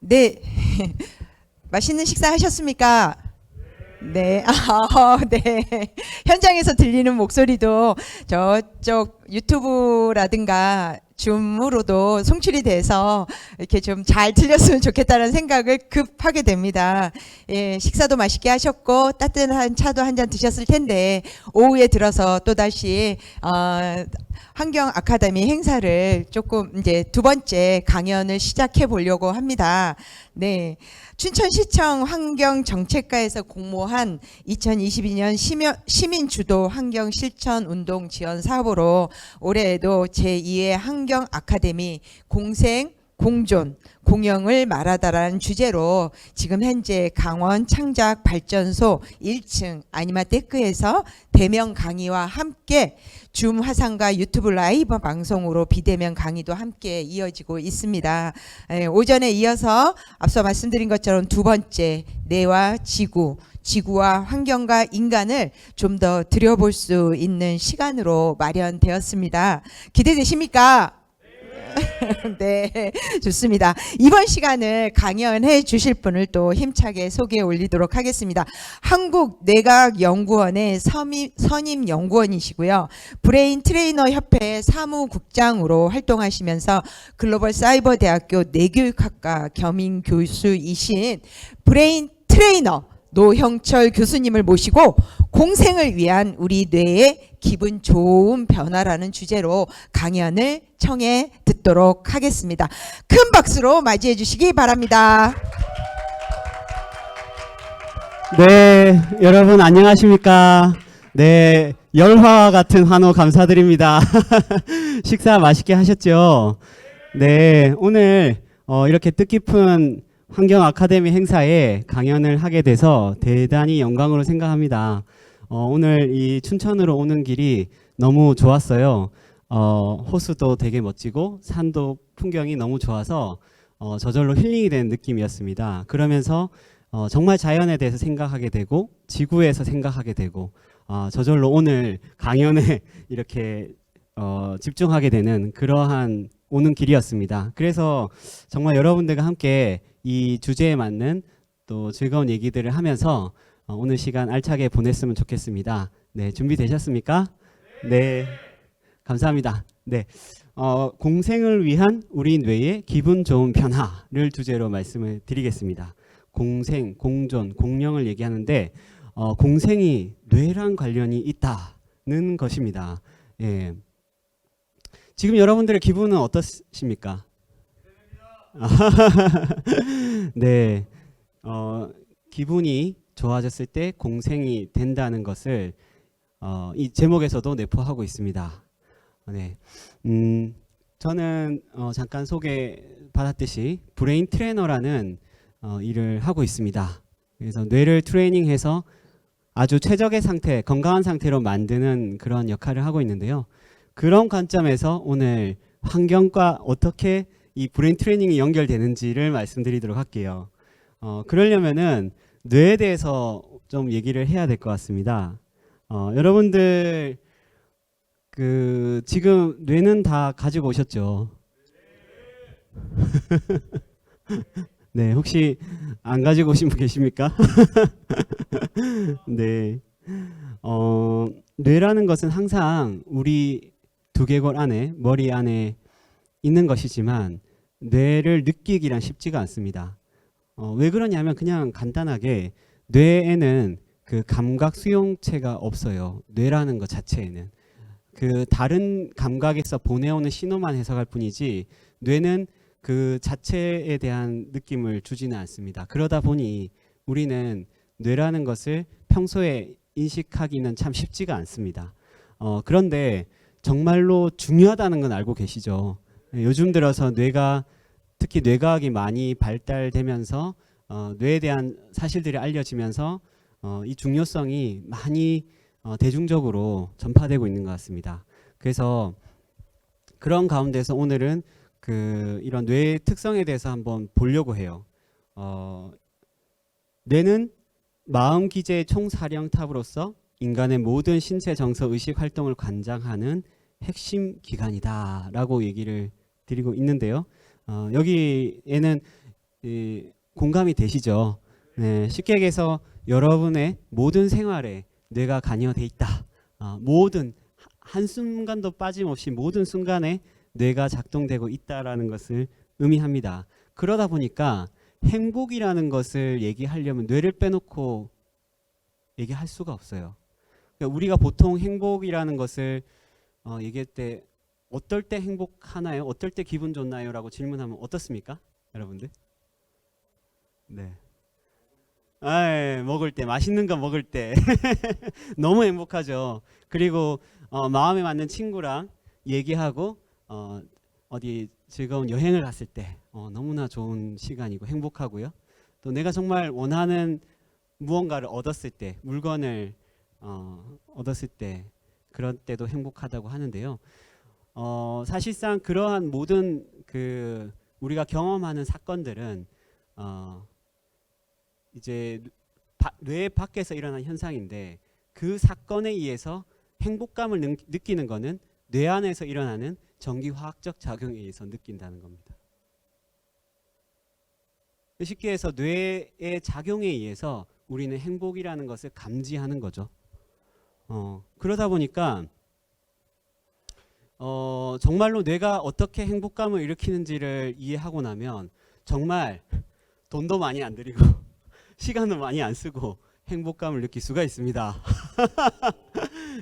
네. 맛있는 식사 하셨습니까? 네. 네. 현장에서 들리는 목소리도 저쪽 유튜브라든가 줌으로도 송출이 돼서 이렇게 좀 잘 들렸으면 좋겠다는 생각을 급하게 됩니다. 예, 식사도 맛있게 하셨고 따뜻한 차도 한 잔 드셨을 텐데 오후에 들어서 또다시 환경 아카데미 행사를 조금 이제 두 번째 강연을 시작해 보려고 합니다. 네. 춘천시청 환경정책과에서 공모한 2022년 시민주도 환경실천운동 지원 사업으로 올해에도 제2회 환경아카데미 공생, 공존, 공영을 말하다라는 주제로 지금 현재 강원 창작발전소 1층 아니마테크에서 대면 강의와 함께 줌 화상과 유튜브 라이브 방송으로 비대면 강의도 함께 이어지고 있습니다. 오전에 이어서 앞서 말씀드린 것처럼 두 번째 뇌와 지구와 환경과 인간을 좀 더 들여볼 수 있는 시간으로 마련되었습니다. 기대되십니까? 네, 좋습니다. 이번 시간을 강연해 주실 분을 또 힘차게 소개해 올리도록 하겠습니다. 한국내각연구원의 선임 연구원이시고요. 브레인 트레이너 협회 사무국장으로 활동하시면서 글로벌 사이버 대학교 뇌교육학과 겸임 교수이신 브레인 트레이너 노형철 교수님을 모시고 공생을 위한 우리 뇌의 기분 좋은 변화라는 주제로 강연을 청해 듣도록 하겠습니다. 큰 박수로 맞이해 주시기 바랍니다. 네, 여러분 안녕하십니까? 네, 열화와 같은 환호 감사드립니다. 식사 맛있게 하셨죠? 네, 오늘 이렇게 뜻깊은 환경 아카데미 행사에 강연을 하게 돼서 대단히 영광으로 생각합니다. 오늘 이 춘천으로 오는 길이 너무 좋았어요. 호수도 되게 멋지고 산도 풍경이 너무 좋아서 저절로 힐링이 되는 느낌이었습니다. 그러면서 정말 자연에 대해서 생각하게 되고 지구에서 생각하게 되고 저절로 오늘 강연에 이렇게 집중하게 되는 그러한 오는 길이었습니다. 그래서 정말 여러분들과 함께 이 주제에 맞는 또 즐거운 얘기들을 하면서 오늘 시간 알차게 보냈으면 좋겠습니다. 네, 준비되셨습니까? 네, 감사합니다. 네, 공생을 위한 우리 뇌의 기분 좋은 변화를 주제로 말씀을 드리겠습니다. 공생, 공존, 공영을 얘기하는데 공생이 뇌랑 관련이 있다는 것입니다. 예. 지금 여러분들의 기분은 어떠십니까? 네, 기분이 좋아졌을 때 공생이 된다는 것을 이 제목에서도 내포하고 있습니다. 네, 저는 잠깐 소개받았듯이 브레인 트레이너라는 일을 하고 있습니다. 그래서 뇌를 트레이닝해서 아주 최적의 상태, 건강한 상태로 만드는 그런 역할을 하고 있는데요. 그런 관점에서 오늘 환경과 어떻게 이 브레인 트레이닝이 연결되는지를 말씀드리도록 할게요. 그러려면은 뇌에 대해서 좀 얘기를 해야 될 것 같습니다. 여러분들 지금 뇌는 다 가지고 오셨죠? 네, 혹시 안 가지고 오신 분 계십니까? 네, 뇌라는 것은 항상 우리 두개골 안에, 머리 안에 있는 것이지만 뇌를 느끼기란 쉽지가 않습니다. 왜 그러냐면 그냥 간단하게 뇌에는 그 감각 수용체가 없어요. 뇌라는 것 자체에는 그 다른 감각에서 보내오는 신호만 해석할 뿐이지 뇌는 그 자체에 대한 느낌을 주지는 않습니다. 그러다 보니 우리는 뇌라는 것을 평소에 인식하기는 참 쉽지가 않습니다. 그런데 정말로 중요하다는 건 알고 계시죠? 요즘 들어서 뇌가 특히 뇌과학이 많이 발달되면서 뇌에 대한 사실들이 알려지면서 이 중요성이 많이 대중적으로 전파되고 있는 것 같습니다. 그래서 그런 가운데서 오늘은 이런 뇌의 특성에 대해서 한번 보려고 해요. 뇌는 마음 기제의 총사령탑으로서 인간의 모든 신체 정서 의식 활동을 관장하는 핵심 기관이다라고 얘기를 드리고 있는데요. 여기에는 공감이 되시죠? 네, 쉽게 얘기해서 여러분의 모든 생활에 뇌가 관여돼 있다. 모든 한순간도 빠짐없이 모든 순간에 뇌가 작동되고 있다라는 것을 의미합니다. 그러다 보니까 행복이라는 것을 얘기하려면 뇌를 빼놓고 얘기할 수가 없어요. 그러니까 우리가 보통 행복이라는 것을 얘기할 때 어떨 때 행복하나요? 어떨 때 기분 좋나요? 라고 질문하면 어떻습니까? 여러분들? 네. 먹을 때, 맛있는 거 먹을 때 너무 행복하죠. 그리고 마음에 맞는 친구랑 얘기하고 어디 즐거운 여행을 갔을 때 너무나 좋은 시간이고 행복하고요. 또 내가 정말 원하는 무언가를 얻었을 때, 물건을 얻었을 때, 그럴 때도 행복하다고 하는데요. 사실상 그러한 모든 우리가 경험하는 사건들은 이제 뇌 밖에서 일어난 현상인데, 그 사건에 의해서 행복감을 느끼는 것은 뇌 안에서 일어나는 전기화학적 작용에 의해서 느낀다는 겁니다. 쉽게 해서 뇌의 작용에 의해서 우리는 행복이라는 것을 감지하는 거죠. 그러다 보니까 정말로 뇌가 어떻게 행복감을 일으키는지를 이해하고 나면 정말 돈도 많이 안 들이고 시간도 많이 안 쓰고 행복감을 느낄 수가 있습니다.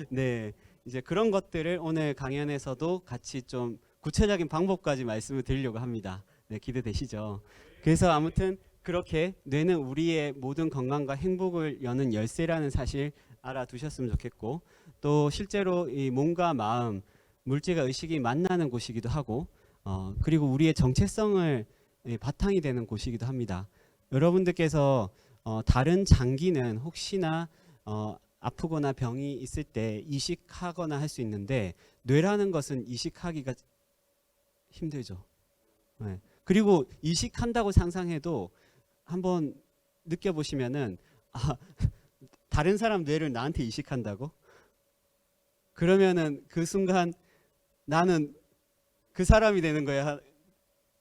네, 이제 그런 것들을 오늘 강연에서도 같이 좀 구체적인 방법까지 말씀을 드리려고 합니다. 네, 기대되시죠? 그래서 아무튼 그렇게 뇌는 우리의 모든 건강과 행복을 여는 열쇠라는 사실 알아두셨으면 좋겠고, 또 실제로 이 몸과 마음, 물질과 의식이 만나는 곳이기도 하고, 그리고 우리의 정체성을 바탕이 되는 곳이기도 합니다. 여러분들께서 다른 장기는 혹시나 아프거나 병이 있을 때 이식하거나 할 수 있는데, 뇌라는 것은 이식하기가 힘들죠. 네. 그리고 이식한다고 상상해도 한번 느껴보시면은 다른 사람 뇌를 나한테 이식한다고? 그러면은 그 순간 나는 그 사람이 되는 거야?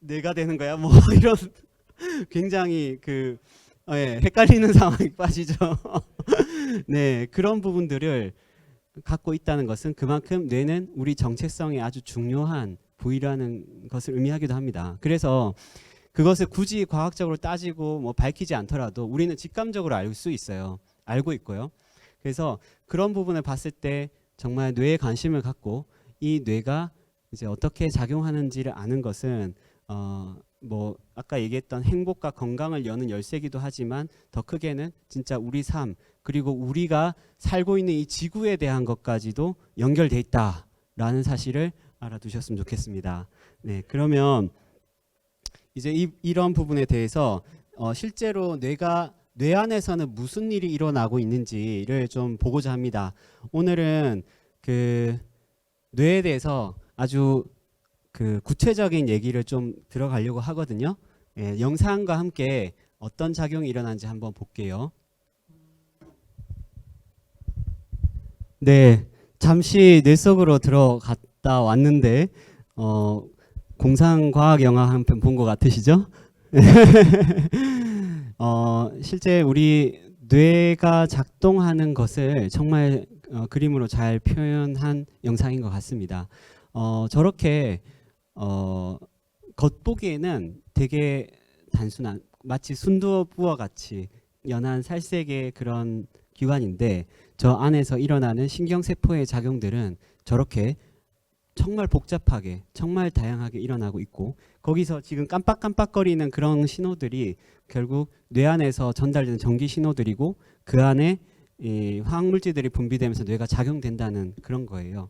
내가 되는 거야? 뭐 이런 굉장히 헷갈리는 상황에 빠지죠. 네, 그런 부분들을 갖고 있다는 것은 그만큼 뇌는 우리 정체성에 아주 중요한 부위라는 것을 의미하기도 합니다. 그래서 그것을 굳이 과학적으로 따지고 뭐 밝히지 않더라도 우리는 직감적으로 알 수 있어요. 알고 있고요. 그래서 그런 부분을 봤을 때 정말 뇌에 관심을 갖고 이 뇌가 이제 어떻게 작용하는지를 아는 것은 뭐 아까 얘기했던 행복과 건강을 여는 열쇠이기도 하지만, 더 크게는 진짜 우리 삶, 그리고 우리가 살고 있는 이 지구에 대한 것까지도 연결돼 있다라는 사실을 알아두셨으면 좋겠습니다. 네, 그러면 이제 이런 부분에 대해서 실제로 뇌 안에서는 무슨 일이 일어나고 있는지를 좀 보고자 합니다. 오늘은 뇌에 대해서 아주 구체적인 얘기를 좀 들어가려고 하거든요. 예, 영상과 함께 어떤 작용이 일어나는지 한번 볼게요. 네, 잠시 뇌 속으로 들어갔다 왔는데 공상과학 영화 한 편 본 것 같으시죠? 실제 우리 뇌가 작동하는 것을 정말 그림으로 잘 표현한 영상인 것 같습니다. 저렇게 겉보기에는 되게 단순한, 마치 순두부와 같이 연한 살색의 그런 기관인데, 저 안에서 일어나는 신경세포의 작용들은 저렇게 정말 복잡하게, 정말 다양하게 일어나고 있고, 거기서 지금 깜빡깜빡거리는 그런 신호들이 결국 뇌 안에서 전달되는 전기 신호들이고, 그 안에 이 화학물질들이 분비되면서 뇌가 작용된다는 그런 거예요.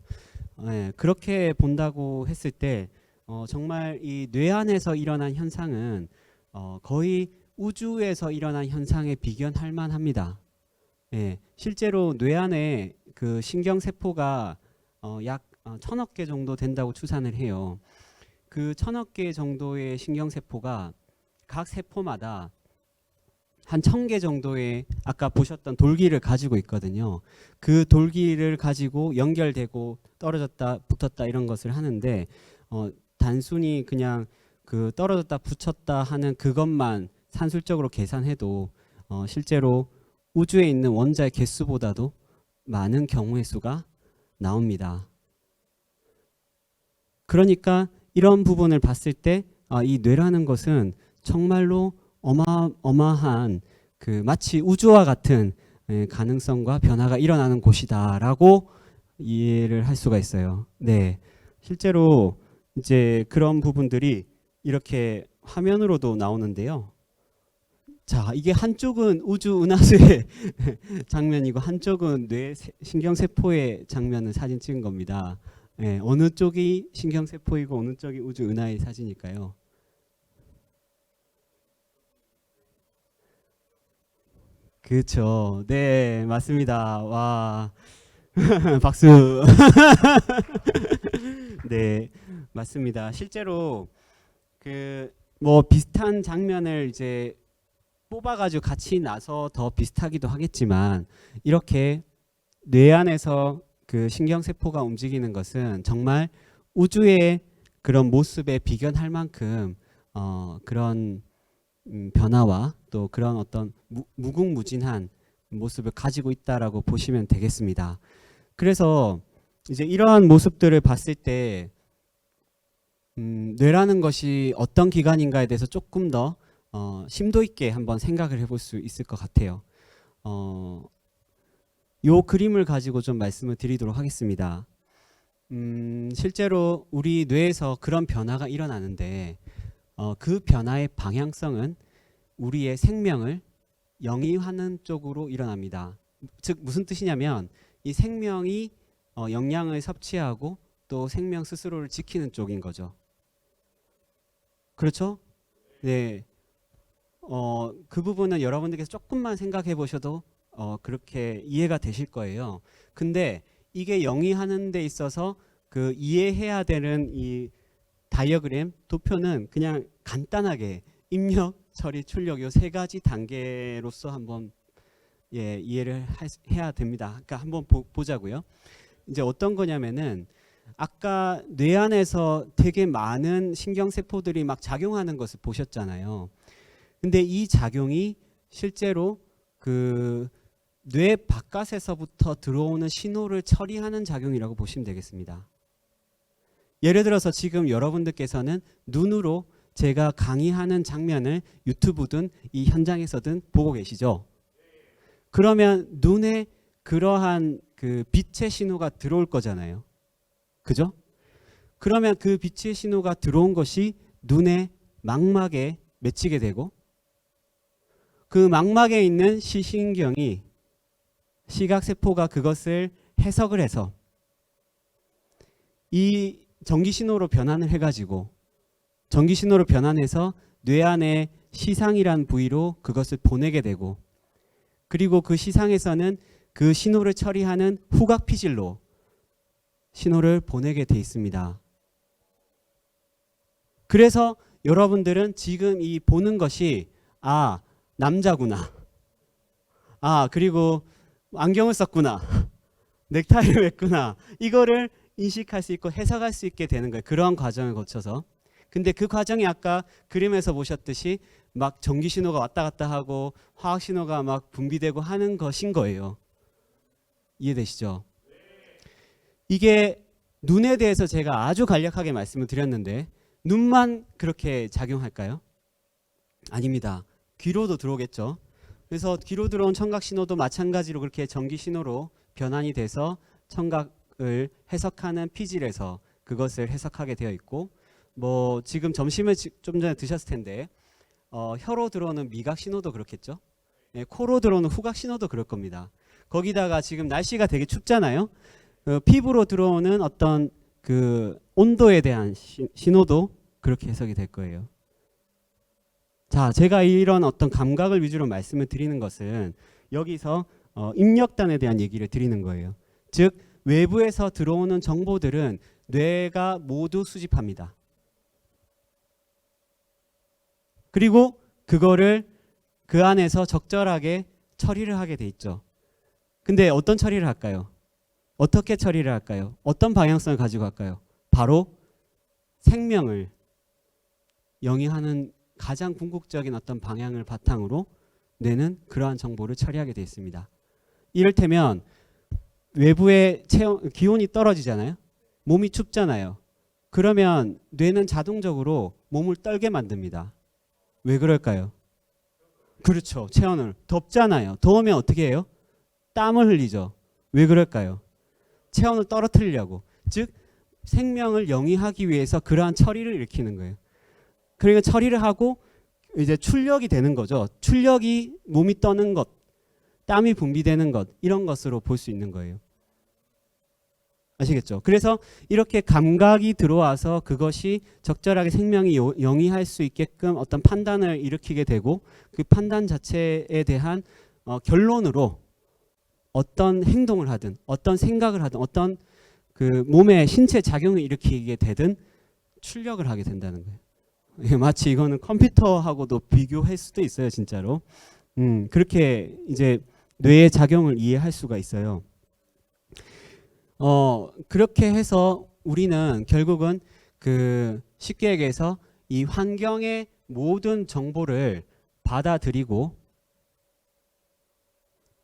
그렇게 본다고 했을 때 정말 이 뇌 안에서 일어난 현상은 거의 우주에서 일어난 현상에 비견할 만합니다. 실제로 뇌 안에 그 신경세포가 약 1000억 개 정도 된다고 추산을 해요. 그 1000억 개 정도의 신경세포가 각 세포마다 한 1000개 정도의 아까 보셨던 돌기를 가지고 있거든요. 그 돌기를 가지고 연결되고 떨어졌다 붙었다 이런 것을 하는데 단순히 그냥 그 떨어졌다 붙였다 하는 그것만 산술적으로 계산해도 실제로 우주에 있는 원자의 개수보다도 많은 경우의 수가 나옵니다. 그러니까 이런 부분을 봤을 때 이 뇌라는 것은 정말로 어마어마한 그 마치 우주와 같은 가능성과 변화가 일어나는 곳이다라고 이해를 할 수가 있어요. 네, 실제로 이제 그런 부분들이 이렇게 화면으로도 나오는데요. 자, 이게 한쪽은 우주 은하수의 장면이고 한쪽은 뇌 신경세포의 장면을 사진 찍은 겁니다. 네, 어느 쪽이 신경세포이고 어느 쪽이 우주 은하의 사진일까요? 그렇죠. 네, 맞습니다. 와, 박수. 네, 맞습니다. 실제로 그 뭐 비슷한 장면을 이제 뽑아가지고 같이 나서 더 비슷하기도 하겠지만 이렇게 뇌 안에서 그 신경세포가 움직이는 것은 정말 우주의 그런 모습에 비견할 만큼 그런 변화와 또 그런 어떤 무궁무진한 모습을 가지고 있다라고 보시면 되겠습니다. 그래서 이제 이러한 모습들을 봤을 때 뇌라는 것이 어떤 기관인가에 대해서 조금 더 심도 있게 한번 생각을 해볼 수 있을 것 같아요. 요 그림을 가지고 좀 말씀을 드리도록 하겠습니다. 실제로 우리 뇌에서 그런 변화가 일어나는데 그 변화의 방향성은 우리의 생명을 영위하는 쪽으로 일어납니다. 즉 무슨 뜻이냐면 이 생명이 영양을 섭취하고 또 생명 스스로를 지키는 쪽인 거죠. 그렇죠? 네. 그 부분은 여러분들께서 조금만 생각해 보셔도 그렇게 이해가 되실 거예요. 근데 이게 영위하는 데 있어서 그 이해해야 되는 이 다이어그램 도표는 그냥 간단하게 입력, 처리, 출력 요 세 가지 단계로서 한번 이해를 해야 됩니다. 그러니까 한번 보자고요. 이제 어떤 거냐면은 아까 뇌 안에서 되게 많은 신경세포들이 막 작용하는 것을 보셨잖아요. 근데 이 작용이 실제로 그 뇌 바깥에서부터 들어오는 신호를 처리하는 작용이라고 보시면 되겠습니다. 예를 들어서 지금 여러분들께서는 눈으로 제가 강의하는 장면을 유튜브든 이 현장에서든 보고 계시죠? 그러면 눈에 그러한 그 빛의 신호가 들어올 거잖아요. 그죠? 그러면 그 빛의 신호가 들어온 것이 눈의 망막에 맺히게 되고 그 망막에 있는 시신경이 시각세포가 그것을 해석을 해서 이 전기신호로 변환을 해가지고 전기신호로 변환해서 뇌 안에 시상이란 부위로 그것을 보내게 되고 그리고 그 시상에서는 그 신호를 처리하는 후각피질로 신호를 보내게 돼 있습니다. 그래서 여러분들은 지금 이 보는 것이 남자구나. 그리고 안경을 썼구나. 넥타이를 맸구나. 이거를 인식할 수 있고 해석할 수 있게 되는 거예요. 그런 과정을 거쳐서. 근데 그 과정이 아까 그림에서 보셨듯이 막 전기 신호가 왔다 갔다 하고 화학 신호가 막 분비되고 하는 것인 거예요. 이해되시죠? 이게 눈에 대해서 제가 아주 간략하게 말씀을 드렸는데 눈만 그렇게 작용할까요? 아닙니다. 귀로도 들어오겠죠. 그래서 귀로 들어온 청각 신호도 마찬가지로 그렇게 전기 신호로 변환이 돼서 청각을 해석하는 피질에서 그것을 해석하게 되어 있고 뭐 지금 점심을 좀 전에 드셨을 텐데 혀로 들어오는 미각 신호도 그렇겠죠. 코로 들어오는 후각 신호도 그럴 겁니다. 거기다가 지금 날씨가 되게 춥잖아요. 피부로 들어오는 어떤 그 온도에 대한 신호도 그렇게 해석이 될 거예요. 자, 제가 이런 어떤 감각을 위주로 말씀을 드리는 것은 여기서 입력단에 대한 얘기를 드리는 거예요. 즉 외부에서 들어오는 정보들은 뇌가 모두 수집합니다. 그리고 그거를 그 안에서 적절하게 처리를 하게 돼 있죠. 근데 어떤 처리를 할까요? 어떻게 처리를 할까요? 어떤 방향성을 가지고 갈까요? 바로 생명을 영위하는 가장 궁극적인 어떤 방향을 바탕으로 뇌는 그러한 정보를 처리하게 되어 있습니다. 이를테면 외부의 기온이 떨어지잖아요. 몸이 춥잖아요. 그러면 뇌는 자동적으로 몸을 떨게 만듭니다. 왜 그럴까요? 그렇죠. 체온을. 덥잖아요. 더우면 어떻게 해요? 땀을 흘리죠. 왜 그럴까요? 체온을 떨어뜨리려고. 즉 생명을 영위하기 위해서 그러한 처리를 일으키는 거예요. 그러니까 처리를 하고 이제 출력이 되는 거죠. 출력이 몸이 떠는 것, 땀이 분비되는 것, 이런 것으로 볼 수 있는 거예요. 아시겠죠? 그래서 이렇게 감각이 들어와서 그것이 적절하게 생명이 영위할 수 있게끔 어떤 판단을 일으키게 되고 그 판단 자체에 대한 결론으로 어떤 행동을 하든 어떤 생각을 하든 어떤 그 몸의 신체 작용을 일으키게 되든 출력을 하게 된다는 거예요. 마치 이거는 컴퓨터하고도 비교할 수도 있어요, 진짜로. 그렇게 이제 뇌의 작용을 이해할 수가 있어요. 그렇게 해서 우리는 결국은 그 쉽게 얘기해서 이 환경의 모든 정보를 받아들이고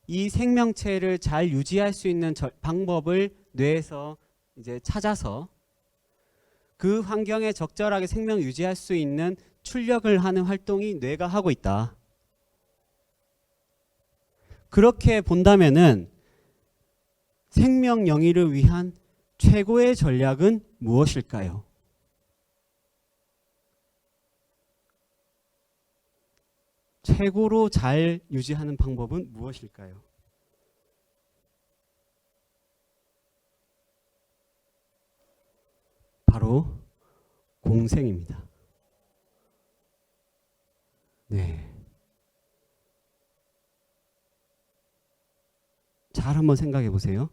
이 생명체를 잘 유지할 수 있는 방법을 뇌에서 이제 찾아서 그 환경에 적절하게 생명 유지할 수 있는 출력을 하는 활동이 뇌가 하고 있다. 그렇게 본다면은 생명 영위를 위한 최고의 전략은 무엇일까요? 최고로 잘 유지하는 방법은 무엇일까요? 바로 공생입니다. 네. 잘 한번 생각해 보세요.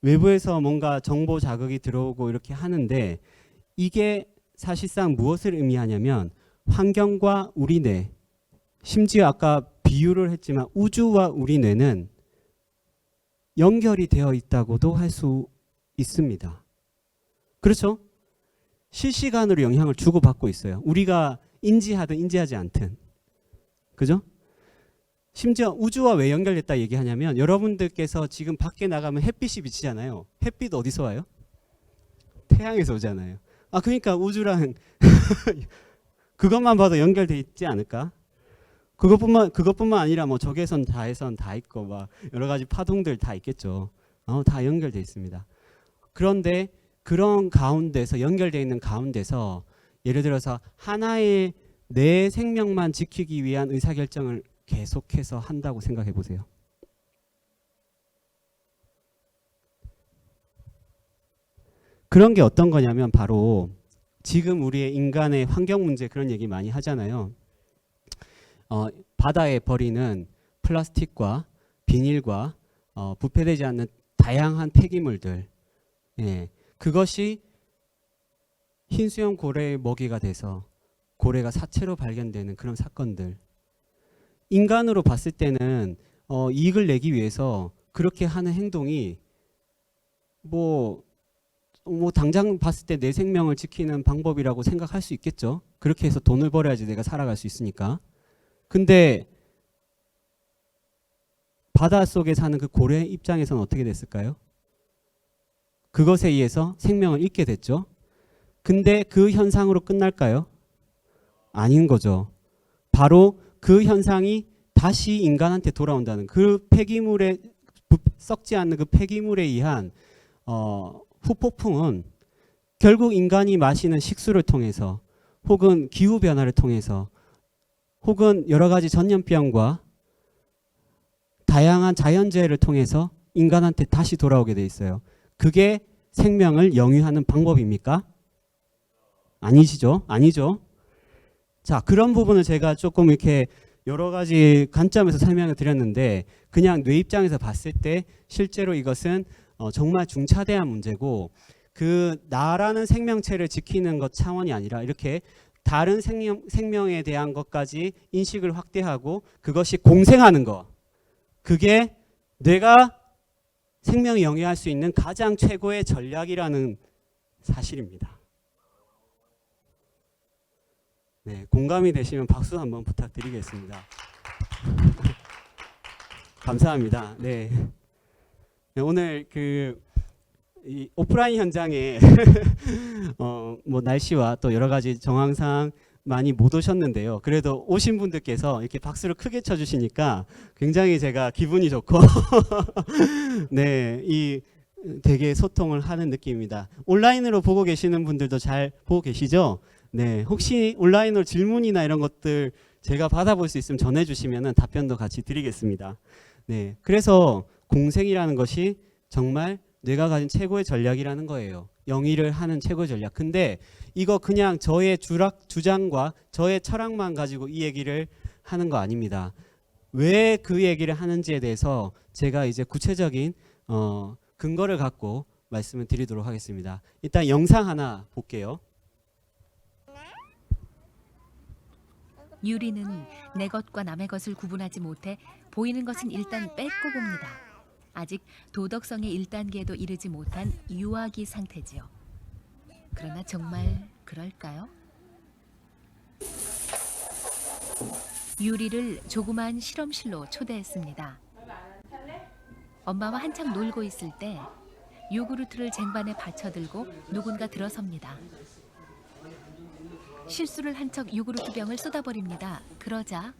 외부에서 뭔가 정보 자극이 들어오고 이렇게 하는데 이게 사실상 무엇을 의미하냐면 환경과 우리 뇌, 심지어 아까 비유를 했지만 우주와 우리 뇌는 연결이 되어 있다고도 할 수 있습니다. 그렇죠? 실시간으로 영향을 주고받고 있어요. 우리가 인지하든 인지하지 않든. 그죠? 심지어 우주와 왜 연결됐다 얘기하냐면 여러분들께서 지금 밖에 나가면 햇빛이 비치잖아요. 햇빛 어디서 와요? 태양에서 오잖아요. 그러니까 우주랑 그것만 봐도 연결돼 있지 않을까? 그것뿐만 아니라 뭐 적외선, 자외선 다 있고 막 여러 가지 파동들 다 있겠죠. 다 연결돼 있습니다. 그런데 그런 가운데서 연결돼 있는 가운데서 예를 들어서 하나의 내 생명만 지키기 위한 의사결정을 계속해서 한다고 생각해 보세요. 그런 게 어떤 거냐면 바로 지금 우리의 인간의 환경 문제 그런 얘기 많이 하잖아요. 바다에 버리는 플라스틱과 비닐과 부패되지 않는 다양한 폐기물들, 그것이 흰수염 고래의 먹이가 돼서 고래가 사체로 발견되는 그런 사건들. 인간으로 봤을 때는 이익을 내기 위해서 그렇게 하는 행동이 뭐 당장 봤을 때 내 생명을 지키는 방법이라고 생각할 수 있겠죠. 그렇게 해서 돈을 벌어야지 내가 살아갈 수 있으니까. 근데 바닷속에 사는 그 고래 입장에서는 어떻게 됐을까요? 그것에 의해서 생명을 잃게 됐죠. 근데 그 현상으로 끝날까요? 아닌 거죠. 바로 그 현상이 다시 인간한테 돌아온다는 그 폐기물에 썩지 않는 그 폐기물에 의한 후폭풍은 결국 인간이 마시는 식수를 통해서 혹은 기후 변화를 통해서 혹은 여러 가지 전염병과 다양한 자연재해를 통해서 인간한테 다시 돌아오게 돼 있어요. 그게 생명을 영위하는 방법입니까? 아니시죠? 아니죠. 자, 그런 부분을 제가 조금 이렇게 여러 가지 관점에서 설명을 드렸는데 그냥 뇌 입장에서 봤을 때 실제로 이것은 정말 중차대한 문제고 그 나라는 생명체를 지키는 것 차원이 아니라 이렇게 다른 생명에 대한 것까지 인식을 확대하고 그것이 공생하는 것, 그게 뇌가 생명을 영위할 수 있는 가장 최고의 전략이라는 사실입니다. 네, 공감이 되시면 박수 한번 부탁드리겠습니다. 감사합니다. 네. 네, 오늘 이 오프라인 현장에 뭐 날씨와 또 여러 가지 정황상 많이 못 오셨는데요. 그래도 오신 분들께서 이렇게 박수를 크게 쳐주시니까 굉장히 제가 기분이 좋고 네, 이 되게 소통을 하는 느낌입니다. 온라인으로 보고 계시는 분들도 잘 보고 계시죠? 네, 혹시 온라인으로 질문이나 이런 것들 제가 받아볼 수 있으면 전해주시면 답변도 같이 드리겠습니다. 네, 그래서 공생이라는 것이 정말 뇌가 가진 최고의 전략이라는 거예요. 영위를 하는 최고의 전략. 근데 이거 그냥 저의 주장과 저의 철학만 가지고 이 얘기를 하는 거 아닙니다. 왜 그 얘기를 하는지에 대해서 제가 이제 구체적인 근거를 갖고 말씀을 드리도록 하겠습니다. 일단 영상 하나 볼게요. 유리는 내 것과 남의 것을 구분하지 못해 보이는 것은 일단 뺏고 봅니다. 아직 도덕성의 1단계에도 이르지 못한 유아기 상태지요. 그러나 정말 그럴까요? 유리를 조그만 실험실로 초대했습니다. 엄마와 한창 놀고 있을 때 요구르트를 쟁반에 받쳐들고 누군가 들어섭니다. 실수를 한 척 요구르트 병을 쏟아버립니다. 그러자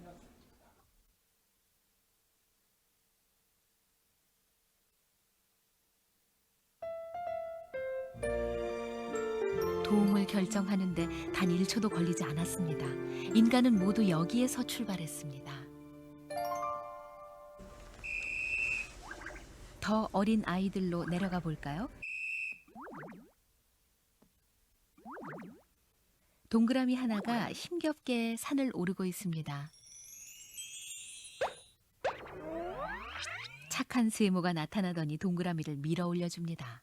도움을 결정하는데 단 1초도 걸리지 않았습니다. 인간은 모두 여기에서 출발했습니다. 더 어린 아이들로 내려가 볼까요? 동그라미 하나가 힘겹게 산을 오르고 있습니다. 착한 세모가 나타나더니 동그라미를 밀어 올려줍니다.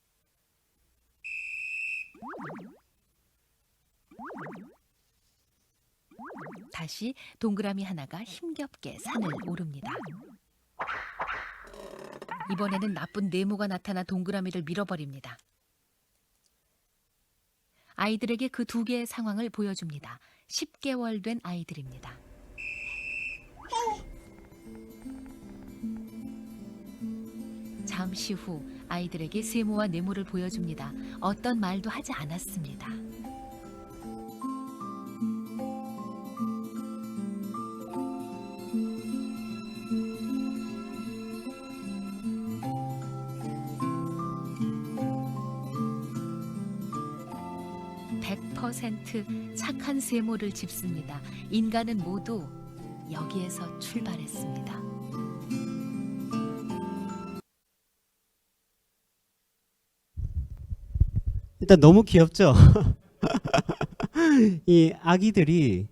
다시 동그라미 하나가 힘겹게 산을 오릅니다. 이번에는 나쁜 네모가 나타나 동그라미를 밀어버립니다. 아이들에게 그 두 개의 상황을 보여줍니다. 10개월 된 아이들입니다. 잠시 후 아이들에게 세모와 네모를 보여줍니다. 어떤 말도 하지 않았습니다. %100% 착한 세모를 짚습니다. 인간은 모두 여기에서 출발했습니다. 일단 너무 귀엽죠? 이 아기들이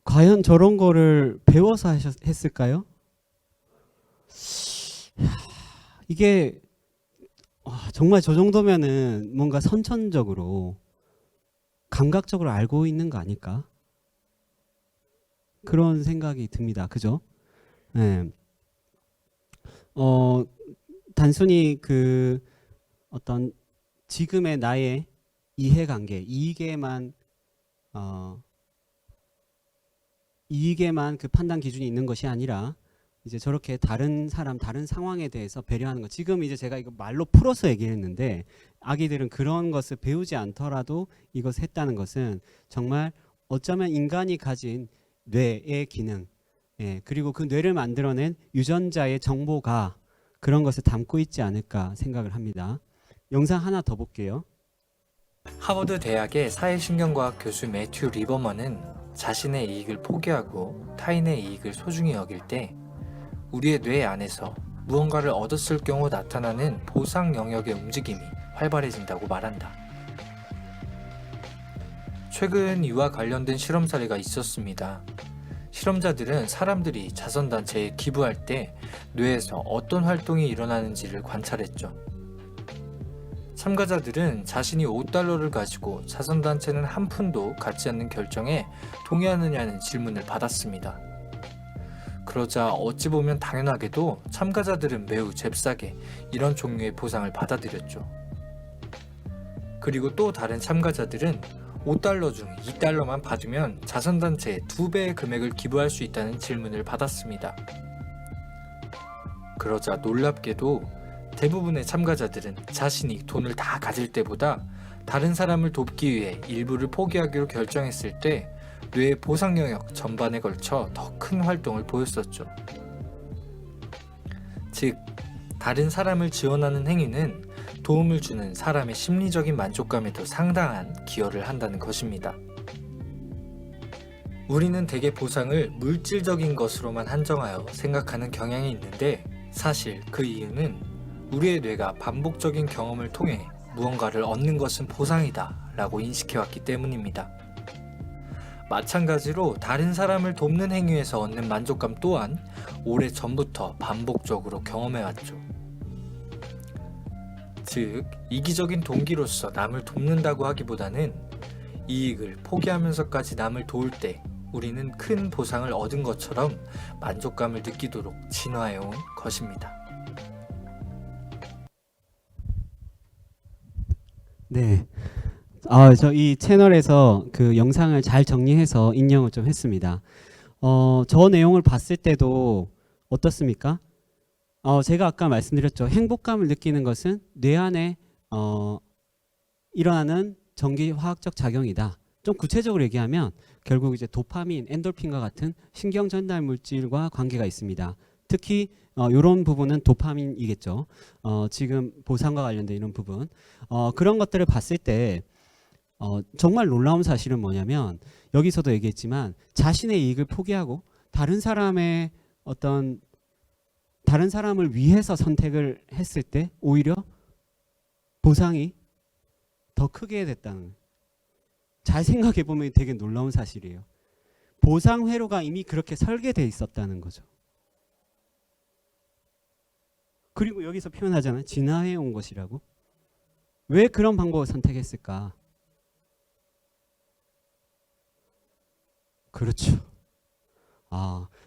과연 저런 거를 배워서 했을까요? 이게 정말 저 정도면은 뭔가 선천적으로 감각적으로 알고 있는 거 아닐까? 그런 생각이 듭니다. 그죠? 네. 단순히 그 어떤 지금의 나의 이해관계 이게만 그 판단 기준이 있는 것이 아니라 이제 저렇게 다른 사람 다른 상황에 대해서 배려하는 것. 지금 이제 제가 이거 말로 풀어서 얘기했는데 아기들은 그런 것을 배우지 않더라도 이것을 했다는 것은 정말 어쩌면 인간이 가진 뇌의 기능, 그리고 그 뇌를 만들어낸 유전자의 정보가 그런 것을 담고 있지 않을까 생각을 합니다. 영상 하나 더 볼게요. 하버드 대학의 사회신경과학 교수 매튜 리버먼은 자신의 이익을 포기하고 타인의 이익을 소중히 여길 때 우리의 뇌 안에서 무언가를 얻었을 경우 나타나는 보상 영역의 움직임이 활발해진다고 말한다. 최근 이와 관련된 실험 사례가 있었습니다. 실험자들은 사람들이 자선단체에 기부할 때 뇌에서 어떤 활동이 일어나는지를 관찰했죠. 참가자들은 자신이 $5를 가지고 자선단체는 한 푼도 갖지 않는 결정에 동의하느냐는 질문을 받았습니다. 그러자 어찌 보면 당연하게도 참가자들은 매우 잽싸게 이런 종류의 보상을 받아들였죠. 그리고 또 다른 참가자들은 5달러 중 2달러만 받으면 자선단체에 2배의 금액을 기부할 수 있다는 질문을 받았습니다. 그러자 놀랍게도 대부분의 참가자들은 자신이 돈을 다 가질 때보다 다른 사람을 돕기 위해 일부를 포기하기로 결정했을 때 뇌의 보상 영역 전반에 걸쳐 더 큰 활동을 보였었죠. 즉, 다른 사람을 지원하는 행위는 도움을 주는 사람의 심리적인 만족감에도 상당한 기여를 한다는 것입니다. 우리는 대개 보상을 물질적인 것으로만 한정하여 생각하는 경향이 있는데, 사실 그 이유는 우리의 뇌가 반복적인 경험을 통해 무언가를 얻는 것은 보상이다 라고 인식해왔기 때문입니다. 마찬가지로 다른 사람을 돕는 행위에서 얻는 만족감 또한 오래전부터 반복적으로 경험해왔죠. 즉, 이기적인 동기로서 남을 돕는다고 하기보다는 이익을 포기하면서까지 남을 도울 때 우리는 큰 보상을 얻은 것처럼 만족감을 느끼도록 진화해온 것입니다. 네. 저 이 채널에서 그 영상을 잘 정리해서 인용을 좀 했습니다. 저 내용을 봤을 때도 어떻습니까? 제가 아까 말씀드렸죠. 행복감을 느끼는 것은 뇌 안에 일어나는 전기화학적 작용이다. 좀 구체적으로 얘기하면 결국 이제 도파민, 엔돌핀과 같은 신경 전달 물질과 관계가 있습니다. 특히 이런 부분은 도파민이겠죠. 지금 보상과 관련된 이런 부분. 그런 것들을 봤을 때 정말 놀라운 사실은 뭐냐면, 여기서도 얘기했지만 자신의 이익을 포기하고 다른 사람의 다른 사람을 위해서 선택을 했을 때 오히려 보상이 더 크게 됐다는 거예요. 잘 생각해 보면 되게 놀라운 사실이에요. 보상 회로가 이미 그렇게 설계되어 있었다는 거죠. 그리고 여기서 표현하잖아요. 진화해 온 것이라고. 왜 그런 방법을 선택했을까? 그렇죠.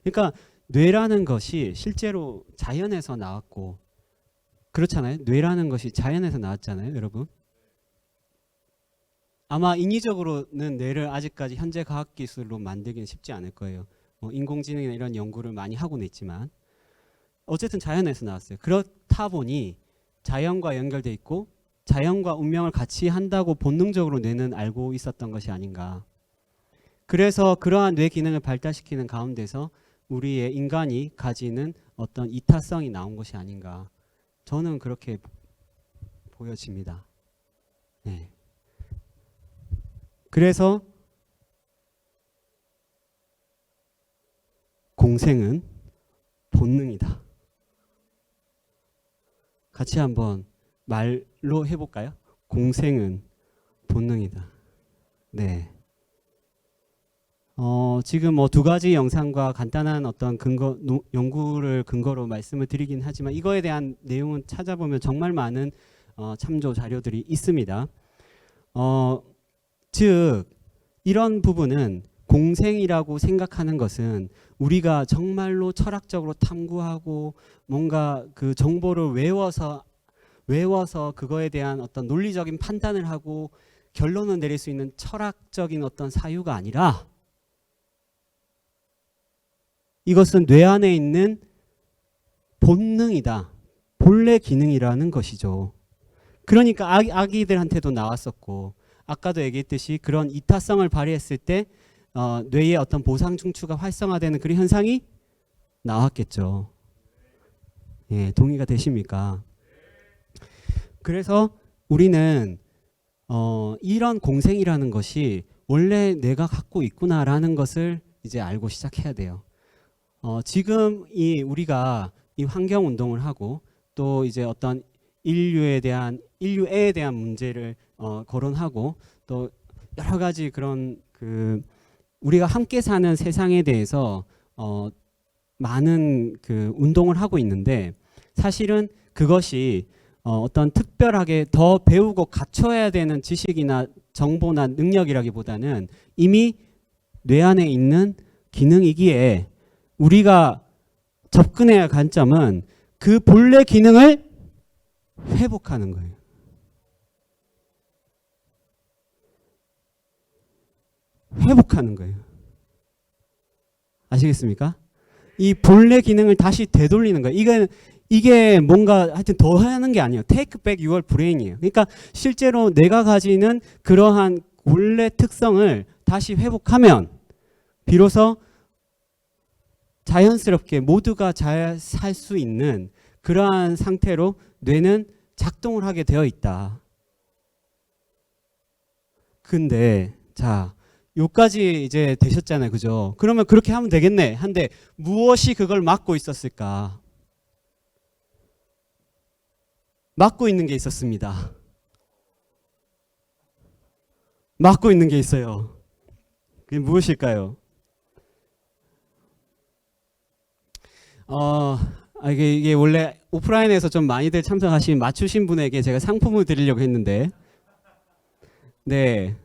그러니까 뇌라는 것이 실제로 자연에서 나왔고, 그렇잖아요. 뇌라는 것이 자연에서 나왔잖아요, 여러분. 아마 인위적으로는 뇌를 아직까지 현재 과학기술로 만들기는 쉽지 않을 거예요. 인공지능이나 이런 연구를 많이 하고는 있지만 어쨌든 자연에서 나왔어요. 그렇다 보니 자연과 연결돼 있고 자연과 운명을 같이 한다고 본능적으로 뇌는 알고 있었던 것이 아닌가. 그래서 그러한 뇌 기능을 발달시키는 가운데서 우리의 인간이 가지는 어떤 이타성이 나온 것이 아닌가. 저는 그렇게 보여집니다. 네. 그래서 공생은 본능이다. 같이 한번 말로 해볼까요? 공생은 본능이다. 네. 지금 뭐 2가지 영상과 간단한 어떤 연구를 근거로 말씀을 드리긴 하지만 이거에 대한 내용은 찾아보면 정말 많은 참조 자료들이 있습니다. 즉 이런 부분은 공생이라고 생각하는 것은 우리가 정말로 철학적으로 탐구하고 뭔가 그 정보를 외워서 그거에 대한 어떤 논리적인 판단을 하고 결론을 내릴 수 있는 철학적인 어떤 사유가 아니라 이것은 뇌 안에 있는 본능이다. 본래 기능이라는 것이죠. 그러니까 아기들한테도 나왔었고 아까도 얘기했듯이 그런 이타성을 발휘했을 때 뇌의 어떤 보상 중추가 활성화되는 그런 현상이 나왔겠죠. 예, 동의가 되십니까? 그래서 우리는 이런 공생이라는 것이 원래 내가 갖고 있구나라는 것을 이제 알고 시작해야 돼요. 지금 우리가 이 환경 운동을 하고 또 이제 어떤 인류애에 대한 문제를 거론하고 또 여러 가지 그런 우리가 함께 사는 세상에 대해서 많은 운동을 하고 있는데 사실은 그것이 어떤 특별하게 더 배우고 갖춰야 되는 지식이나 정보나 능력이라기보다는 이미 뇌 안에 있는 기능이기에 우리가 접근해야 할 관점은 그 본래 기능을 회복하는 거예요. 회복하는 거예요. 아시겠습니까? 이 본래 기능을 다시 되돌리는 거예요. 이게 뭔가 하여튼 더 하는 게 아니에요. Take back your brain이에요. 그러니까 실제로 내가 가지는 그러한 원래 특성을 다시 회복하면 비로소 자연스럽게 모두가 잘 살 수 있는 그러한 상태로 뇌는 작동을 하게 되어 있다. 근데 자, 요까지 이제 되셨잖아요. 그죠? 그러면 그렇게 하면 되겠네. 한데 무엇이 그걸 막고 있었을까? 막고 있는 게 있었습니다. 막고 있는 게 있어요. 그게 무엇일까요? 이게 원래 오프라인에서 좀 많이들 참석하신 맞추신 분에게 제가 상품을 드리려고 했는데, 네.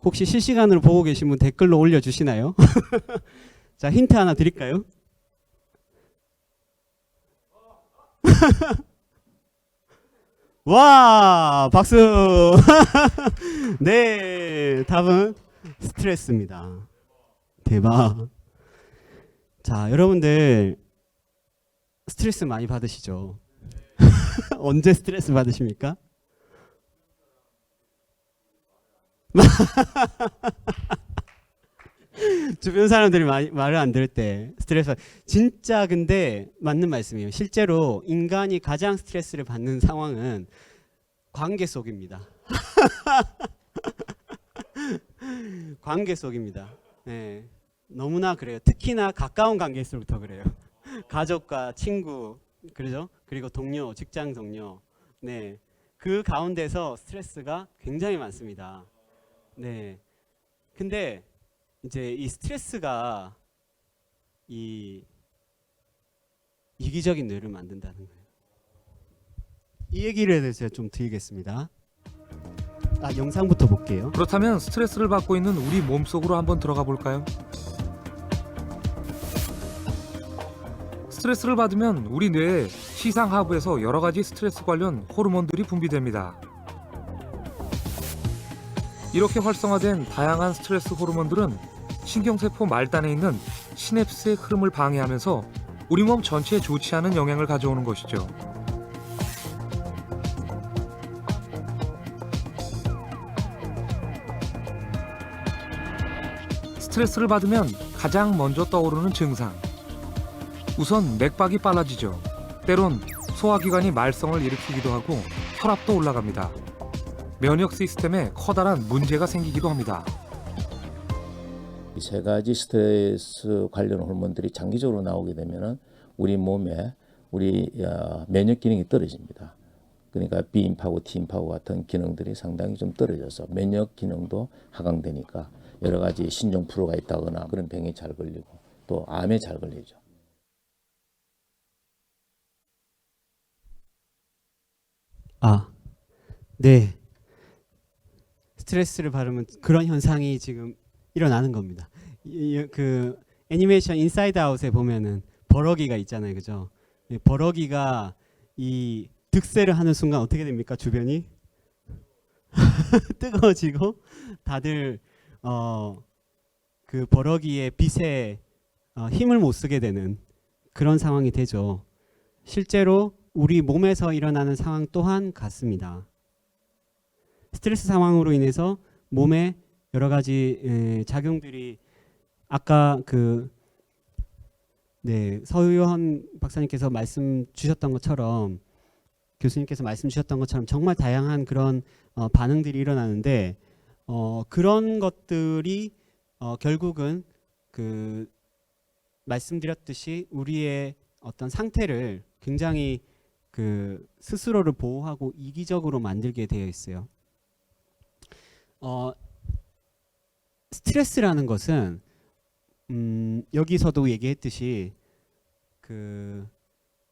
혹시 실시간으로 보고 계신 분 댓글로 올려주시나요? 자, 힌트 하나 드릴까요? 와, 박수! 네, 답은 스트레스입니다. 대박. 자, 여러분들 스트레스 많이 받으시죠? 언제 스트레스 받으십니까? 주변 사람들이 말을 안 들을 때 스트레스 진짜 근데 맞는 말씀이에요. 실제로 인간이 가장 스트레스를 받는 상황은 관계 속입니다. 관계 속입니다. 네, 너무나 그래요. 특히나 가까운 관계일수록 더 그래요. 가족과 친구, 그러죠? 그리고 동료, 직장 동료. 네, 그 가운데서 스트레스가 굉장히 많습니다. 네, 근데 이제 이 스트레스가 이 이기적인 뇌를 만든다는 거예요. 이 얘기를 대해서 좀 드리겠습니다. 영상부터 볼게요. 그렇다면 스트레스를 받고 있는 우리 몸속으로 한번 들어가 볼까요? 스트레스를 받으면 우리 뇌에 시상하부에서 여러 가지 스트레스 관련 호르몬들이 분비됩니다. 이렇게 활성화된 다양한 스트레스 호르몬들은 신경세포 말단에 있는 시냅스의 흐름을 방해하면서 우리 몸 전체에 좋지 않은 영향을 가져오는 것이죠. 스트레스를 받으면 가장 먼저 떠오르는 증상. 우선 맥박이 빨라지죠. 때론 소화기관이 말썽을 일으키기도 하고 혈압도 올라갑니다. 면역 시스템에 커다란 문제가 생기기도 합니다. 이 세 가지 스트레스 관련 호르몬들이 장기적으로 나오게 되면 우리 몸에 우리 면역 기능이 떨어집니다. 그러니까 B인파고 T인파고 같은 기능들이 상당히 좀 떨어져서 면역 기능도 하강되니까 여러 가지 신종 불호가 있다거나 그런 병에 잘 걸리고 또 암에 잘 걸리죠. 네. 스트레스를 받으면 그런 현상이 지금 일어나는 겁니다. 그 애니메이션 인사이드 아웃에 보면은 버럭이가 있잖아요. 그죠? 버럭이가 이 득세를 하는 순간 어떻게 됩니까? 주변이 뜨거워지고 다들 그 버럭이의 빛에 힘을 못 쓰게 되는 그런 상황이 되죠. 실제로 우리 몸에서 일어나는 상황 또한 같습니다. 스트레스 상황으로 인해서 몸에 여러 가지 작용들이 아까 서유현 박사님께서 말씀 주셨던 것처럼 교수님께서 말씀 주셨던 것처럼 정말 다양한 그런 반응들이 일어나는데 그런 것들이 결국은 말씀드렸듯이 우리의 어떤 상태를 굉장히 스스로를 보호하고 이기적으로 만들게 되어 있어요. 스트레스라는 것은 여기서도 얘기했듯이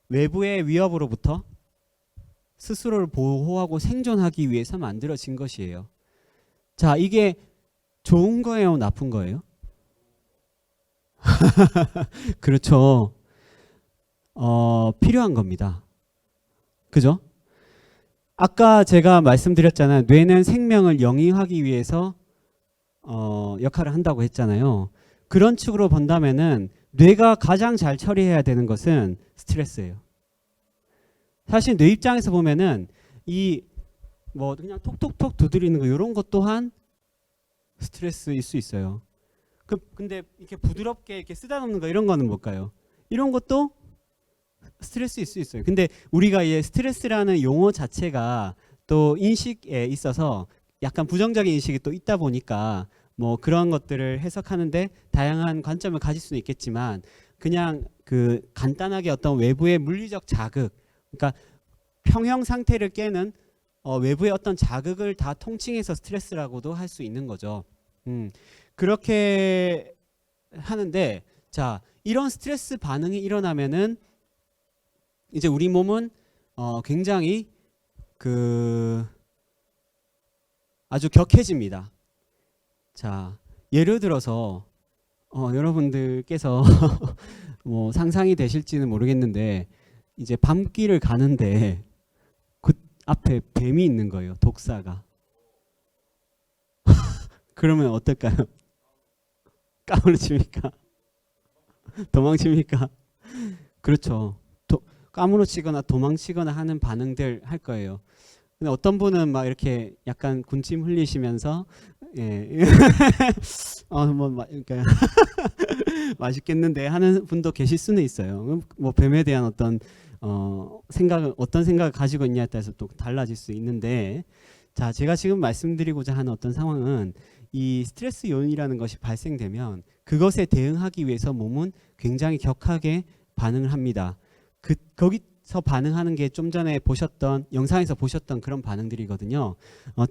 외부의 위협으로부터 스스로를 보호하고 생존하기 위해서 만들어진 것이에요. 자, 이게 좋은 거예요, 나쁜 거예요? 그렇죠. 필요한 겁니다. 그죠? 아까 제가 말씀드렸잖아요. 뇌는 생명을 영위하기 위해서 역할을 한다고 했잖아요. 그런 축으로 본다면은 뇌가 가장 잘 처리해야 되는 것은 스트레스예요. 사실 뇌 입장에서 보면은 이 뭐 그냥 톡톡톡 두드리는 거 이런 것 또한 스트레스일 수 있어요. 근데 이렇게 부드럽게 이렇게 쓰다듬는 거 이런 거는 뭘까요? 이런 것도 스트레스일 수 있어요. 근데 우리가 이 스트레스라는 용어 자체가 또 인식에 있어서 약간 부정적인 인식이 또 있다 보니까 뭐 그런 것들을 해석하는데 다양한 관점을 가질 수는 있겠지만 그냥 그 간단하게 어떤 외부의 물리적 자극, 그러니까 평형 상태를 깨는 외부의 어떤 자극을 다 통칭해서 스트레스라고도 할 수 있는 거죠. 그렇게 하는데 자, 이런 스트레스 반응이 일어나면은 이제 우리 몸은 굉장히 아주 격해집니다. 자, 예를 들어서 여러분들께서 뭐 상상이 되실지는 모르겠는데 이제 밤길을 가는데 그 앞에 뱀이 있는 거예요. 독사가. 그러면 어떨까요? 까무러칩니까? 도망칩니까? 그렇죠. 까무러치거나 도망치거나 하는 반응들 할 거예요. 근데 어떤 분은 막 이렇게 약간 군침 흘리시면서 예. 그러니까 맛있겠는데 하는 분도 계실 수는 있어요. 뭐 뱀에 대한 어떤 어떤 생각을 가지고 있냐에 따라서 또 달라질 수 있는데, 자, 제가 지금 말씀드리고자 하는 어떤 상황은 이 스트레스 요인이라는 것이 발생되면 그것에 대응하기 위해서 몸은 굉장히 격하게 반응을 합니다. 거기서 반응하는 게 좀 전에 보셨던 영상에서 보셨던 그런 반응들이거든요.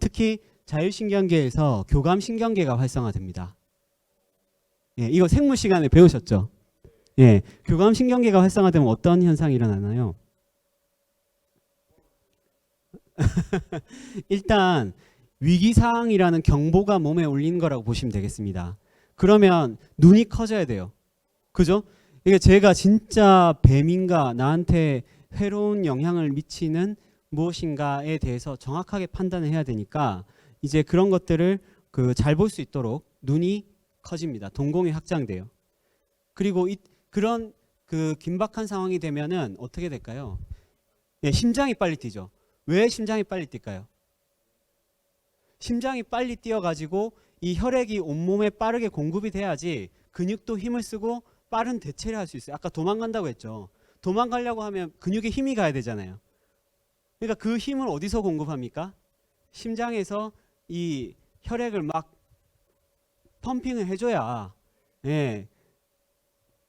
특히 자율신경계에서 교감신경계가 활성화됩니다. 예, 이거 생물 시간에 배우셨죠? 예, 교감신경계가 활성화되면 어떤 현상이 일어나나요? 일단 위기사항이라는 경보가 몸에 울리는 거라고 보시면 되겠습니다. 그러면 눈이 커져야 돼요. 그죠? 이게 제가 진짜 뱀인가 나한테 해로운 영향을 미치는 무엇인가에 대해서 정확하게 판단을 해야 되니까 이제 그런 것들을 잘 볼 수 있도록 눈이 커집니다. 동공이 확장돼요. 그리고 그런 긴박한 상황이 되면은 어떻게 될까요? 예, 심장이 빨리 뛰죠. 왜 심장이 빨리 뛸까요? 심장이 빨리 뛰어가지고 이 혈액이 온몸에 빠르게 공급이 돼야지 근육도 힘을 쓰고 빠른 대체를 할 수 있어요. 아까 도망간다고 했죠. 도망가려고 하면 근육에 힘이 가야 되잖아요. 그러니까 그 힘을 어디서 공급합니까? 심장에서 이 혈액을 막 펌핑을 해줘야, 예,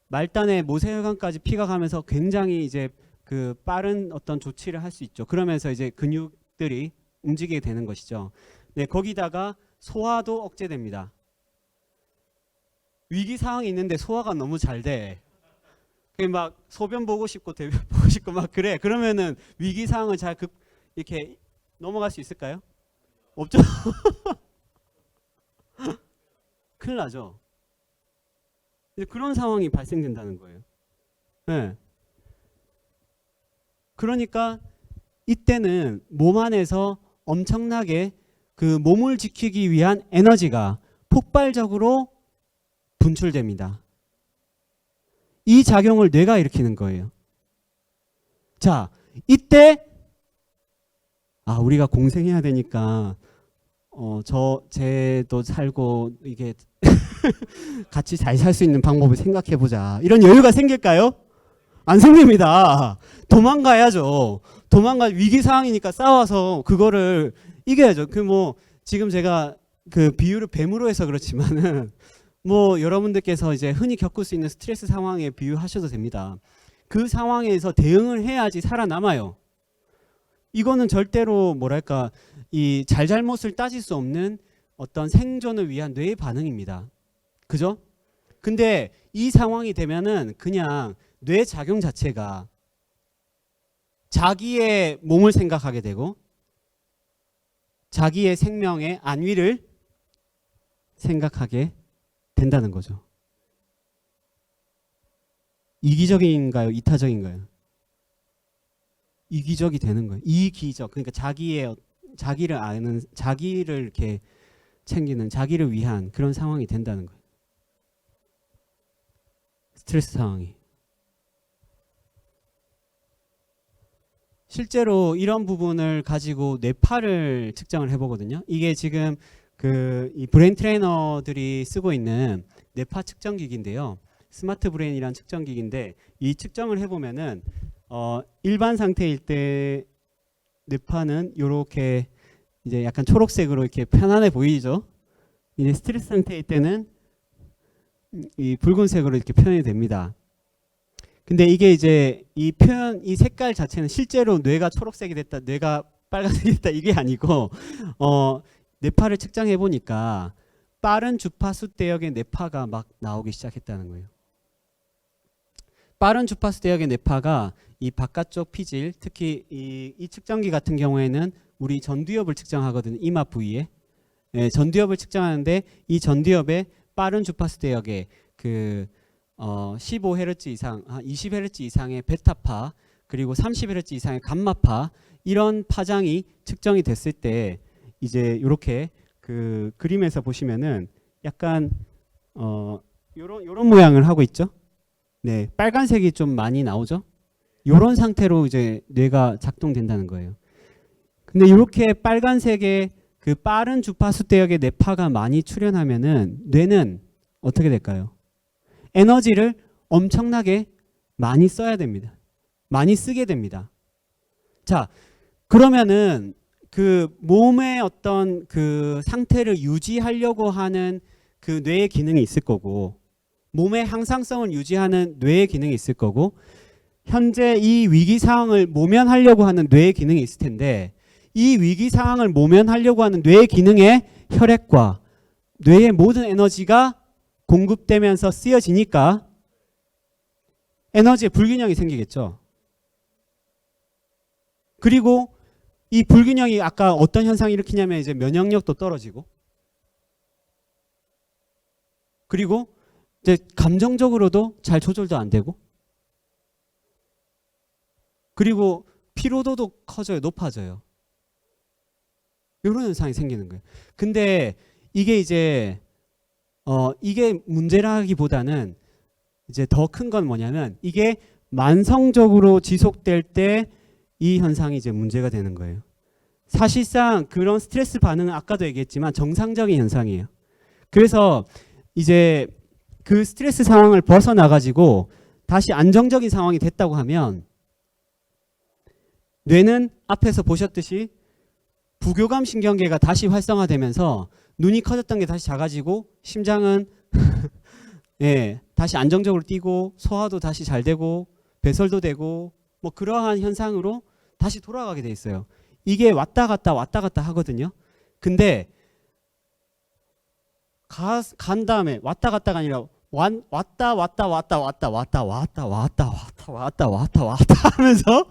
말단의 모세혈관까지 피가 가면서 굉장히 이제 빠른 어떤 조치를 할 수 있죠. 그러면서 이제 근육들이 움직이게 되는 것이죠. 네, 거기다가 소화도 억제됩니다. 위기 상황이 있는데 소화가 너무 잘 돼. 막 소변 보고 싶고 대변 보고 싶고 막 그래. 그러면은 위기 상황을 잘 이렇게 넘어갈 수 있을까요? 없죠. 큰일 나죠. 그런 상황이 발생된다는 거예요. 네. 그러니까 이때는 몸 안에서 엄청나게 몸을 지키기 위한 에너지가 폭발적으로 분출됩니다. 이 작용을 뇌가 일으키는 거예요. 자, 이때 우리가 공생해야 되니까 쟤도 살고 이게 같이 잘 살 수 있는 방법을 생각해 보자. 이런 여유가 생길까요? 안 생깁니다. 도망가야죠. 위기 상황이니까 싸워서 그거를 이겨야죠. 지금 제가 비유를 뱀으로 해서 그렇지만은 여러분들께서 이제 흔히 겪을 수 있는 스트레스 상황에 비유하셔도 됩니다. 그 상황에서 대응을 해야지 살아남아요. 이거는 절대로 이 잘잘못을 따질 수 없는 어떤 생존을 위한 뇌의 반응입니다. 그죠? 근데 이 상황이 되면은 그냥 뇌 작용 자체가 자기의 몸을 생각하게 되고 자기의 생명의 안위를 생각하게 된다는 거죠. 이기적인가요? 이타적인가요? 이기적이 되는 거예요. 이기적. 그러니까 자기를 아는, 자기를 이렇게 챙기는 자기를 위한 그런 상황이 된다는 거예요. 스트레스 상황이. 실제로 이런 부분을 가지고 뇌파를 측정을 해보거든요. 이게 지금 이 브레인 트레이너들이 쓰고 있는 뇌파 측정기기인데요. 스마트 브레인이란 측정기기인데 이 측정을 해보면은 일반 상태일 때 뇌파는 이렇게 이제 약간 초록색으로 이렇게 편안해 보이죠. 이제 스트레스 상태일 때는 이 붉은색으로 이렇게 표현이 됩니다. 근데 이게 이제 이 색깔 자체는 실제로 뇌가 초록색이 됐다, 뇌가 빨간색이 됐다 이게 아니고 뇌파를 측정해 보니까 빠른 주파수 대역의 뇌파가 막 나오기 시작했다는 거예요. 빠른 주파수 대역의 뇌파가 이 바깥쪽 피질, 특히 이 측정기 같은 경우에는 우리 전두엽을 측정하거든요. 이마 부위에. 예, 전두엽을 측정하는데 이 전두엽의 빠른 주파수 대역의 15Hz 이상, 20Hz 이상의 베타파, 그리고 30Hz 이상의 감마파, 이런 파장이 측정이 됐을 때 이제 이렇게 그 그림에서 보시면은 약간 요런 모양을 하고 있죠. 네, 빨간색이 좀 많이 나오죠. 요런 상태로 이제 뇌가 작동된다는 거예요. 근데 이렇게 빨간색의 그 빠른 주파수 대역의 뇌파가 많이 출현하면은 뇌는 어떻게 될까요? 에너지를 엄청나게 많이 써야 됩니다. 많이 쓰게 됩니다. 자, 그러면은 그 몸의 어떤 그 상태를 유지하려고 하는 그 뇌의 기능이 있을 거고, 몸의 항상성을 유지하는 뇌의 기능이 있을 거고, 현재 이 위기 상황을 모면하려고 하는 뇌의 기능이 있을 텐데, 이 위기 상황을 모면하려고 하는 뇌의 기능에 혈액과 뇌의 모든 에너지가 공급되면서 쓰여지니까 에너지의 불균형이 생기겠죠. 그리고 이 불균형이 아까 어떤 현상을 일으키냐면 이제 면역력도 떨어지고, 그리고 이제 감정적으로도 잘 조절도 안 되고, 그리고 피로도도 커져요, 높아져요. 이런 현상이 생기는 거예요. 근데 이게 이제 이게 문제라기보다는 이제 더 큰 건 뭐냐면 이게 만성적으로 지속될 때 이 현상이 이제 문제가 되는 거예요. 사실상 그런 스트레스 반응은 아까도 얘기했지만 정상적인 현상이에요. 그래서 이제 그 스트레스 상황을 벗어나 가지고 다시 안정적인 상황이 됐다고 하면 뇌는 앞에서 보셨듯이 부교감 신경계가 다시 활성화되면서 눈이 커졌던 게 다시 작아지고 심장은 예, 다시 안정적으로 뛰고 소화도 다시 잘 되고 배설도 되고 뭐 그러한 현상으로 다시 돌아가게 돼 있어요. 이게 왔다 갔다 하거든요. 근데 간 다음에 왔다 갔다가 아니라 왔다 하면서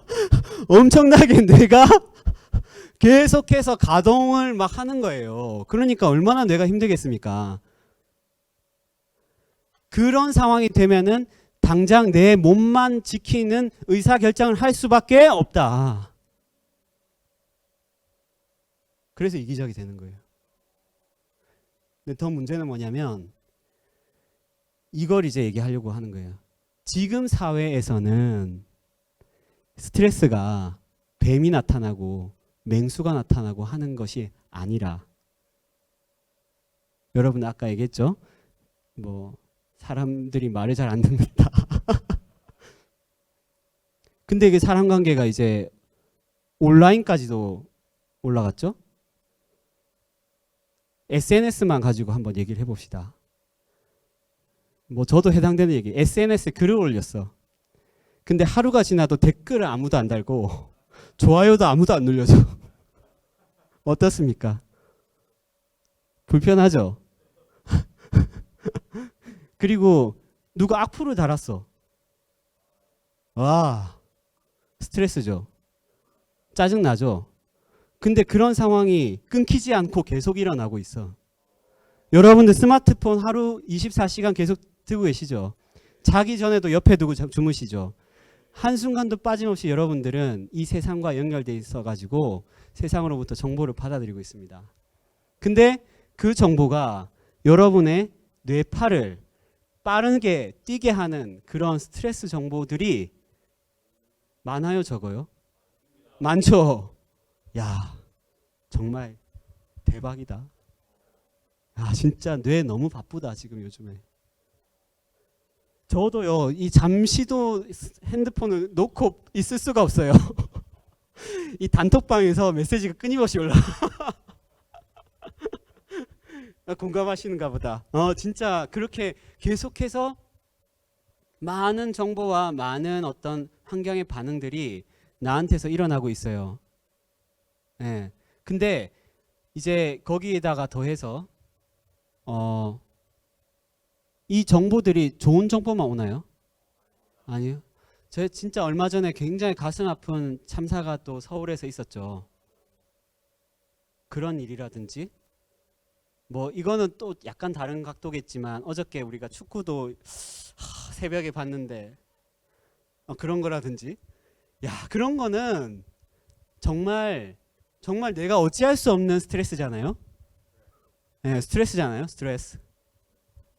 엄청나게 뇌가 계속해서 가동을 막 하는 거예요. 그러니까 얼마나 뇌가 힘들겠습니까? 그런 상황이 되면은 당장 내 몸만 지키는 의사결정을 할 수밖에 없다. 그래서 이기적이 되는 거예요. 근데 더 문제는 뭐냐면 이걸 이제 얘기하려고 하는 거예요. 지금 사회에서는 스트레스가 뱀이 나타나고 맹수가 나타나고 하는 것이 아니라, 여러분 아까 얘기했죠? 뭐 사람들이 말을 잘 안 듣는다. 근데 이게 사람 관계가 이제 온라인까지도 올라갔죠? SNS만 가지고 한번 얘기를 해봅시다. 뭐 저도 해당되는 얘기. SNS에 글을 올렸어. 근데 하루가 지나도 댓글을 아무도 안 달고 좋아요도 아무도 안 눌려줘. 어떻습니까? 불편하죠? 그리고 누가 악플을 달았어. 와, 스트레스죠. 짜증나죠. 근데 그런 상황이 끊기지 않고 계속 일어나고 있어. 여러분들 스마트폰 하루 24시간 계속 들고 계시죠? 자기 전에도 옆에 두고 주무시죠? 한순간도 빠짐없이 여러분들은 이 세상과 연결돼 있어 가지고 세상으로부터 정보를 받아들이고 있습니다. 근데 그 정보가 여러분의 뇌파를 빠르게 뛰게 하는 그런 스트레스 정보들이 많아요, 적어요? 많죠. 야, 정말 대박이다. 아, 진짜 뇌 너무 바쁘다 지금 요즘에. 저도요, 이 잠시도 핸드폰을 놓고 있을 수가 없어요. 이 단톡방에서 메시지가 끊임없이 올라. 공감하시는가 보다. 진짜 그렇게 계속해서 많은 정보와 많은 어떤 환경의 반응들이 나한테서 일어나고 있어요. 예. 근데 이제 거기에다가 더해서 이 정보들이 좋은 정보만 오나요? 아니요. 저 진짜 얼마 전에 굉장히 가슴 아픈 참사가 또 서울에서 있었죠. 그런 일이라든지 뭐 이거는 또 약간 다른 각도겠지만 어저께 우리가 축구도 새벽에 봤는데 그런 거라든지 야 그런 거는 정말 내가 어찌할 수 없는 스트레스잖아요. 네, 스트레스잖아요. 스트레스.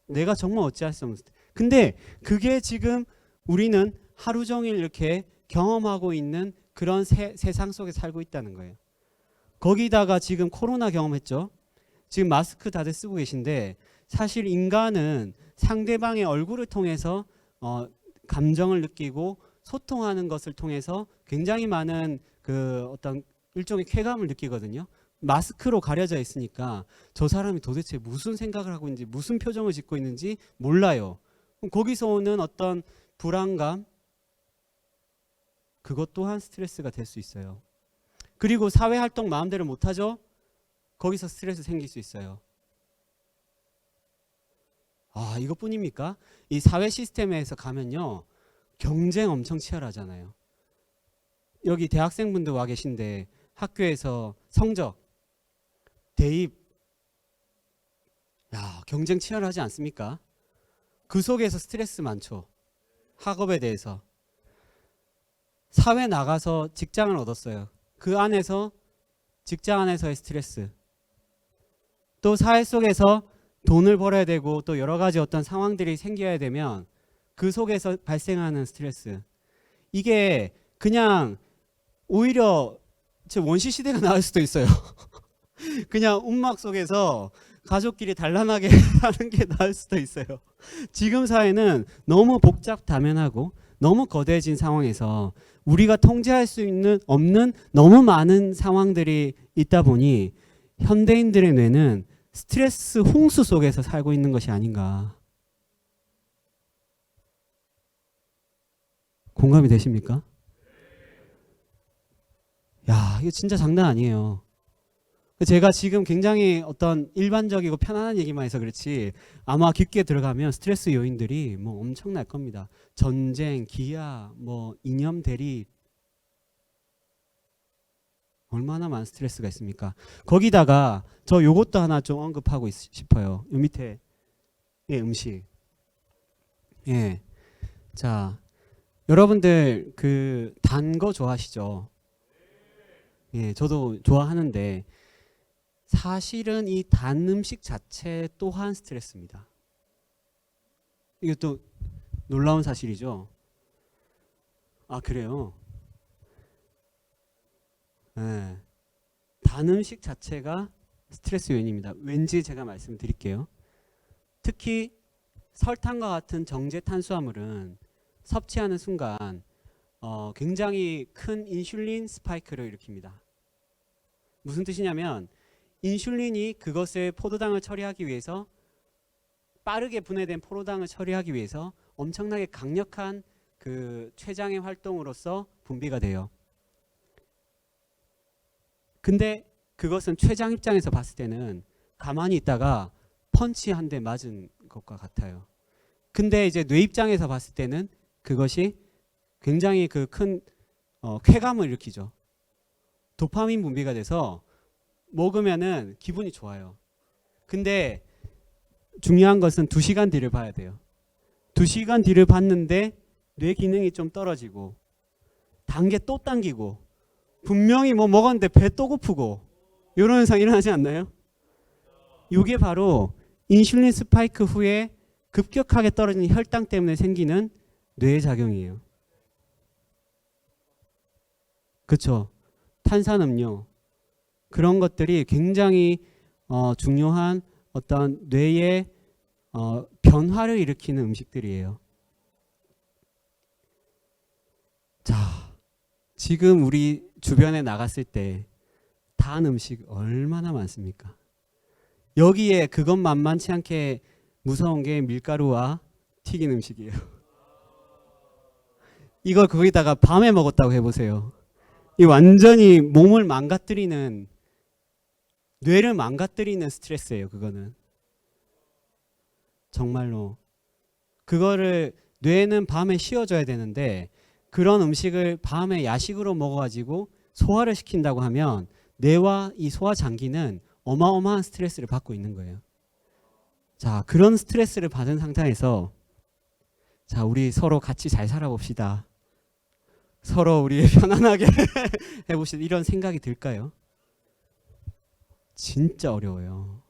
내가 정말 어찌할 수 없는 스트레스. 근데 그게 지금 우리는 하루 종일 이렇게 경험하고 있는 그런 세상 속에 살고 있다는 거예요. 거기다가 지금 코로나 경험했죠. 지금 마스크 다들 쓰고 계신데 사실 인간은 상대방의 얼굴을 통해서 감정을 느끼고 소통하는 것을 통해서 굉장히 많은 그 어떤 일종의 쾌감을 느끼거든요. 마스크로 가려져 있으니까 저 사람이 도대체 무슨 생각을 하고 있는지 무슨 표정을 짓고 있는지 몰라요. 그럼 거기서 오는 어떤 불안감 그것 또한 스트레스가 될 수 있어요. 그리고 사회활동 마음대로 못하죠? 거기서 스트레스 생길 수 있어요. 아, 이것뿐입니까? 이 사회 시스템에서 가면요. 경쟁 엄청 치열하잖아요. 여기 대학생분들 와 계신데 학교에서 성적, 대입 야, 경쟁 치열하지 않습니까? 그 속에서 스트레스 많죠. 학업에 대해서. 사회 나가서 직장을 얻었어요. 그 안에서 직장 안에서의 스트레스. 또 사회 속에서 돈을 벌어야 되고 또 여러 가지 어떤 상황들이 생겨야 되면 그 속에서 발생하는 스트레스. 이게 그냥 오히려 원시 시대가 나을 수도 있어요. 그냥 움막 속에서 가족끼리 단란하게 사는 게 나을 수도 있어요. 지금 사회는 너무 복잡다면하고 너무 거대해진 상황에서 우리가 통제할 수 없는 너무 많은 상황들이 있다 보니 현대인들의 뇌는 스트레스 홍수 속에서 살고 있는 것이 아닌가. 공감이 되십니까? 야, 이거 진짜 장난 아니에요. 제가 지금 굉장히 어떤 일반적이고 편안한 얘기만 해서 그렇지 아마 깊게 들어가면 스트레스 요인들이 뭐 엄청날 겁니다. 전쟁, 기아, 뭐 이념 대립 얼마나 많은 스트레스가 있습니까? 거기다가 저 요것도 하나 좀 언급하고 싶어요. 요 밑에 음식. 예. 자, 여러분들 그 단 거 좋아하시죠? 예, 저도 좋아하는데 사실은 이 단 음식 자체 또한 스트레스입니다. 이것도 놀라운 사실이죠. 아, 그래요? 네. 단 음식 자체가 스트레스 요인입니다. 왠지 제가 말씀드릴게요. 특히 설탕과 같은 정제 탄수화물은 섭취하는 순간 굉장히 큰 인슐린 스파이크를 일으킵니다. 무슨 뜻이냐면 인슐린이 그것의 포도당을 처리하기 위해서 빠르게 분해된 포도당을 처리하기 위해서 엄청나게 강력한 그 췌장의 활동으로서 분비가 돼요. 근데 그것은 췌장 입장에서 봤을 때는 가만히 있다가 펀치 한 대 맞은 것과 같아요. 근데 이제 뇌 입장에서 봤을 때는 그것이 굉장히 그 큰 쾌감을 일으키죠. 도파민 분비가 돼서 먹으면은 기분이 좋아요. 근데 중요한 것은 2시간 뒤를 봐야 돼요. 2시간 뒤를 봤는데 뇌 기능이 좀 떨어지고 단계 또 당기고 분명히 뭐 먹었는데 배 또 고프고 이런 현상 일어나지 않나요? 이게 바로 인슐린 스파이크 후에 급격하게 떨어지는 혈당 때문에 생기는 뇌의 작용이에요. 그렇죠? 탄산음료 그런 것들이 굉장히 중요한 어떤 뇌의 변화를 일으키는 음식들이에요. 자, 지금 우리 주변에 나갔을 때 단 음식 얼마나 많습니까? 여기에 그것 만만치 않게 무서운 게 밀가루와 튀긴 음식이에요. 이걸 거기다가 밤에 먹었다고 해보세요. 이 완전히 몸을 망가뜨리는, 뇌를 망가뜨리는 스트레스예요. 그거는 정말로 그거를 뇌는 밤에 쉬어줘야 되는데 그런 음식을 밤에 야식으로 먹어가지고 소화를 시킨다고 하면 뇌와 이 소화 장기는 어마어마한 스트레스를 받고 있는 거예요. 자, 그런 스트레스를 받은 상태에서 자, 우리 서로 같이 잘 살아봅시다. 서로 우리 편안하게 해봅시다. 이런 생각이 들까요? 진짜 어려워요.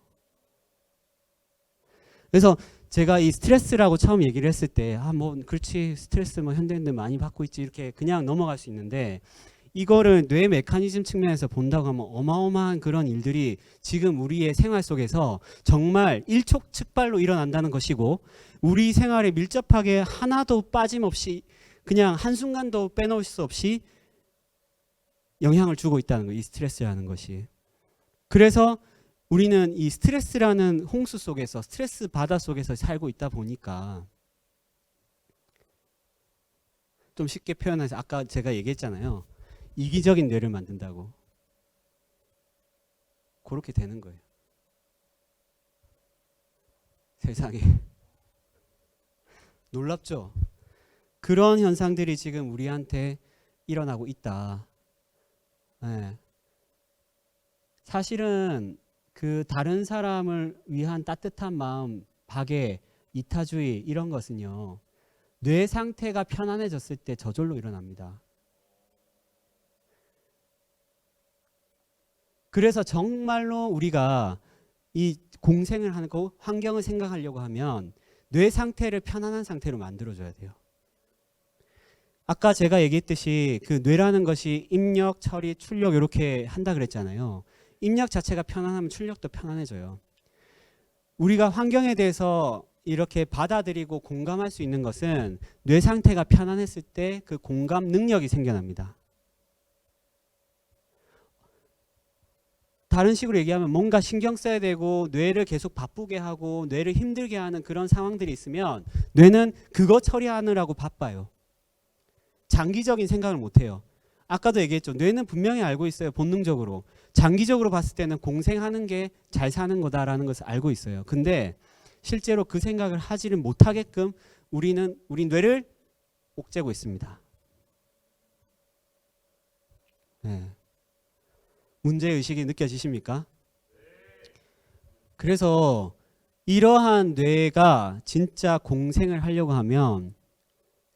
그래서 제가 이 스트레스라고 처음 얘기를 했을 때 뭐 그렇지 스트레스 뭐 현대인들 많이 받고 있지 이렇게 그냥 넘어갈 수 있는데 이거를 뇌 메커니즘 측면에서 본다고 하면 어마어마한 그런 일들이 지금 우리의 생활 속에서 정말 일촉즉발로 일어난다는 것이고 우리 생활에 밀접하게 하나도 빠짐없이 그냥 한순간도 빼놓을 수 없이 영향을 주고 있다는 거예요. 이 스트레스라는 것이. 그래서 우리는 이 스트레스라는 홍수 속에서 스트레스 바다 속에서 살고 있다 보니까 좀 쉽게 표현해서 아까 제가 얘기했잖아요. 이기적인 뇌를 만든다고. 그렇게 되는 거예요. 세상에. 놀랍죠? 그런 현상들이 지금 우리한테 일어나고 있다. 네. 사실은 그 다른 사람을 위한 따뜻한 마음, 박애, 이타주의 이런 것은요. 뇌 상태가 편안해졌을 때 저절로 일어납니다. 그래서 정말로 우리가 이 공생을 하는 거, 환경을 생각하려고 하면 뇌 상태를 편안한 상태로 만들어줘야 돼요. 아까 제가 얘기했듯이 그 뇌라는 것이 입력, 처리, 출력 이렇게 한다 그랬잖아요. 입력 자체가 편안하면 출력도 편안해져요. 우리가 환경에 대해서 이렇게 받아들이고 공감할 수 있는 것은 뇌 상태가 편안했을 때 그 공감 능력이 생겨납니다. 다른 식으로 얘기하면 뭔가 신경 써야 되고 뇌를 계속 바쁘게 하고 뇌를 힘들게 하는 그런 상황들이 있으면 뇌는 그거 처리하느라고 바빠요. 장기적인 생각을 못해요. 아까도 얘기했죠. 뇌는 분명히 알고 있어요. 본능적으로. 장기적으로 봤을 때는 공생하는 게 잘 사는 거다라는 것을 알고 있어요. 근데 실제로 그 생각을 하지를 못하게끔 우리 뇌를 옥죄고 있습니다. 네. 문제의식이 느껴지십니까? 그래서 이러한 뇌가 진짜 공생을 하려고 하면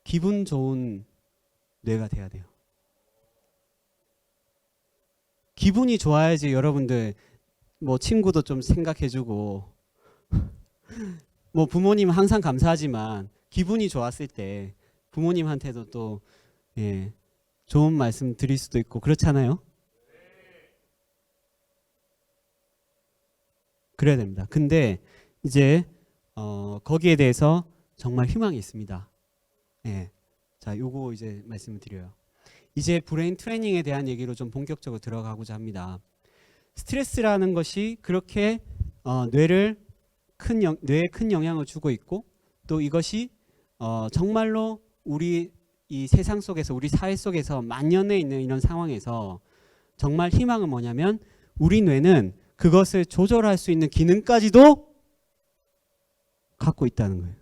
기분 좋은 뇌가 돼야 돼요. 기분이 좋아야지 여러분들 뭐 친구도 좀 생각해주고 뭐 부모님 항상 감사하지만 기분이 좋았을 때 부모님한테도 또 좋은 말씀 드릴 수도 있고 그렇잖아요. 그래야 됩니다. 근데 이제 거기에 대해서 정말 희망이 있습니다. 자, 요거 이제 말씀을 드려요. 이제 브레인 트레이닝에 대한 얘기로 좀 본격적으로 들어가고자 합니다. 스트레스라는 것이 그렇게 뇌에 큰 영향을 주고 있고 또 이것이 정말로 우리 이 세상 속에서 우리 사회 속에서 만연해 있는 이런 상황에서 정말 희망은 뭐냐면 우리 뇌는 그것을 조절할 수 있는 기능까지도 갖고 있다는 거예요.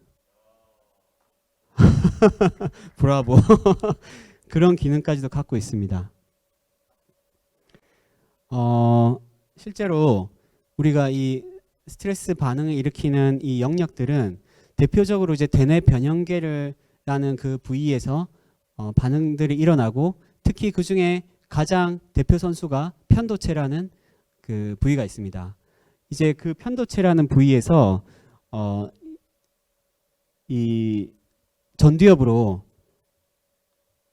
브라보. 그런 기능까지도 갖고 있습니다. 실제로 우리가 이 스트레스 반응을 일으키는 이 영역들은 대표적으로 이제 대뇌 변형계라는 그 부위에서 반응들이 일어나고 특히 그 중에 가장 대표 선수가 편도체라는 그 부위가 있습니다. 이제 그 편도체라는 부위에서 이 전두엽으로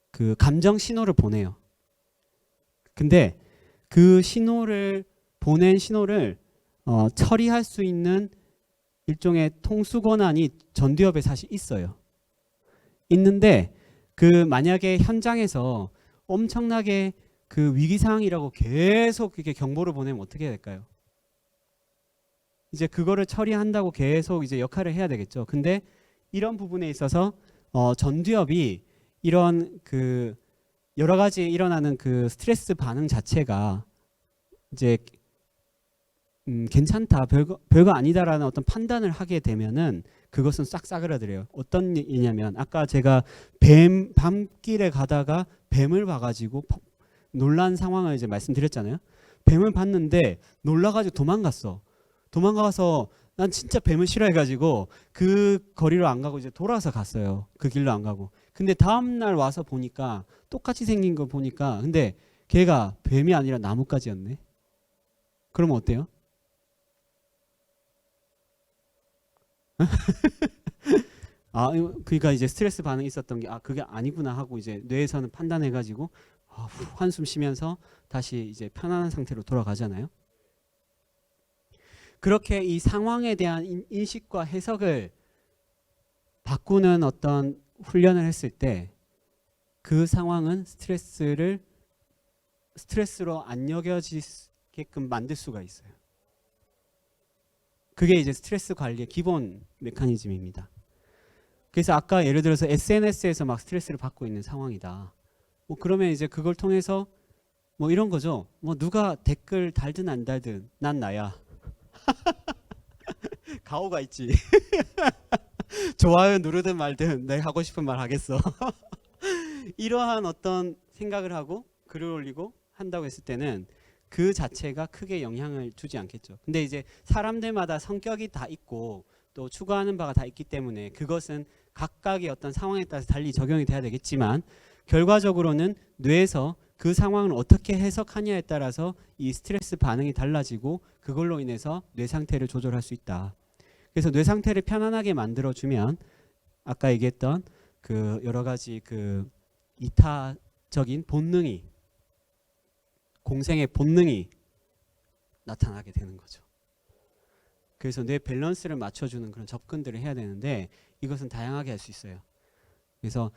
그 감정 신호를 보내요. 근데 그 신호를 보낸 신호를 처리할 수 있는 일종의 통수 권한이 전두엽에 사실 있어요. 있는데 그 만약에 현장에서 엄청나게 그 위기 상황이라고 계속 이렇게 경보를 보내면 어떻게 해야 될까요? 이제 그거를 처리한다고 계속 이제 역할을 해야 되겠죠. 근데 이런 부분에 있어서 전두엽이 이런 그 여러 가지 일어나는 그 스트레스 반응 자체가 이제 괜찮다, 별거 아니다라는 어떤 판단을 하게 되면은 그것은 싹 싸그라들어요. 어떤 일이냐면 아까 제가 밤길에 가다가 뱀을 봐가지고 놀란 상황을 이제 말씀드렸잖아요. 뱀을 봤는데 놀라가지고 도망가서 난 진짜 뱀을 싫어해가지고 그 거리로 안 가고 이제 돌아서 갔어요. 그 길로 안 가고. 근데 다음날 와서 보니까 똑같이 생긴 거 보니까 근데 걔가 뱀이 아니라 나뭇가지였네. 그러면 어때요? 그러니까 이제 스트레스 반응이 있었던 게 그게 아니구나 하고 이제 뇌에서는 판단해가지고 한숨 쉬면서 다시 이제 편안한 상태로 돌아가잖아요. 그렇게 이 상황에 대한 인식과 해석을 바꾸는 어떤 훈련을 했을 때 그 상황은 스트레스로 안 여겨지게끔 만들 수가 있어요. 그게 이제 스트레스 관리의 기본 메커니즘입니다. 그래서 아까 예를 들어서 SNS에서 막 스트레스를 받고 있는 상황이다. 뭐 그러면 이제 그걸 통해서 뭐 이런 거죠. 뭐 누가 댓글 달든 안 달든 난 나야. 가오가 있지. 좋아요 누르든 말든 내가 하고 싶은 말 하겠어. 이러한 어떤 생각을 하고 글을 올리고 한다고 했을 때는 그 자체가 크게 영향을 주지 않겠죠. 근데 이제 사람들마다 성격이 다 있고 또 추구하는 바가 다 있기 때문에 그것은 각각의 어떤 상황에 따라서 달리 적용이 돼야 되겠지만 결과적으로는 뇌에서 그 상황을 어떻게 해석하냐에 따라서 이 스트레스 반응이 달라지고 그걸로 인해서 뇌 상태를 조절할 수 있다. 그래서 뇌 상태를 편안하게 만들어주면 아까 얘기했던 그 여러 가지 그 이타적인 본능이 공생의 본능이 나타나게 되는 거죠. 그래서 뇌 밸런스를 맞춰주는 그런 접근들을 해야 되는데 이것은 다양하게 할 수 있어요. 그래서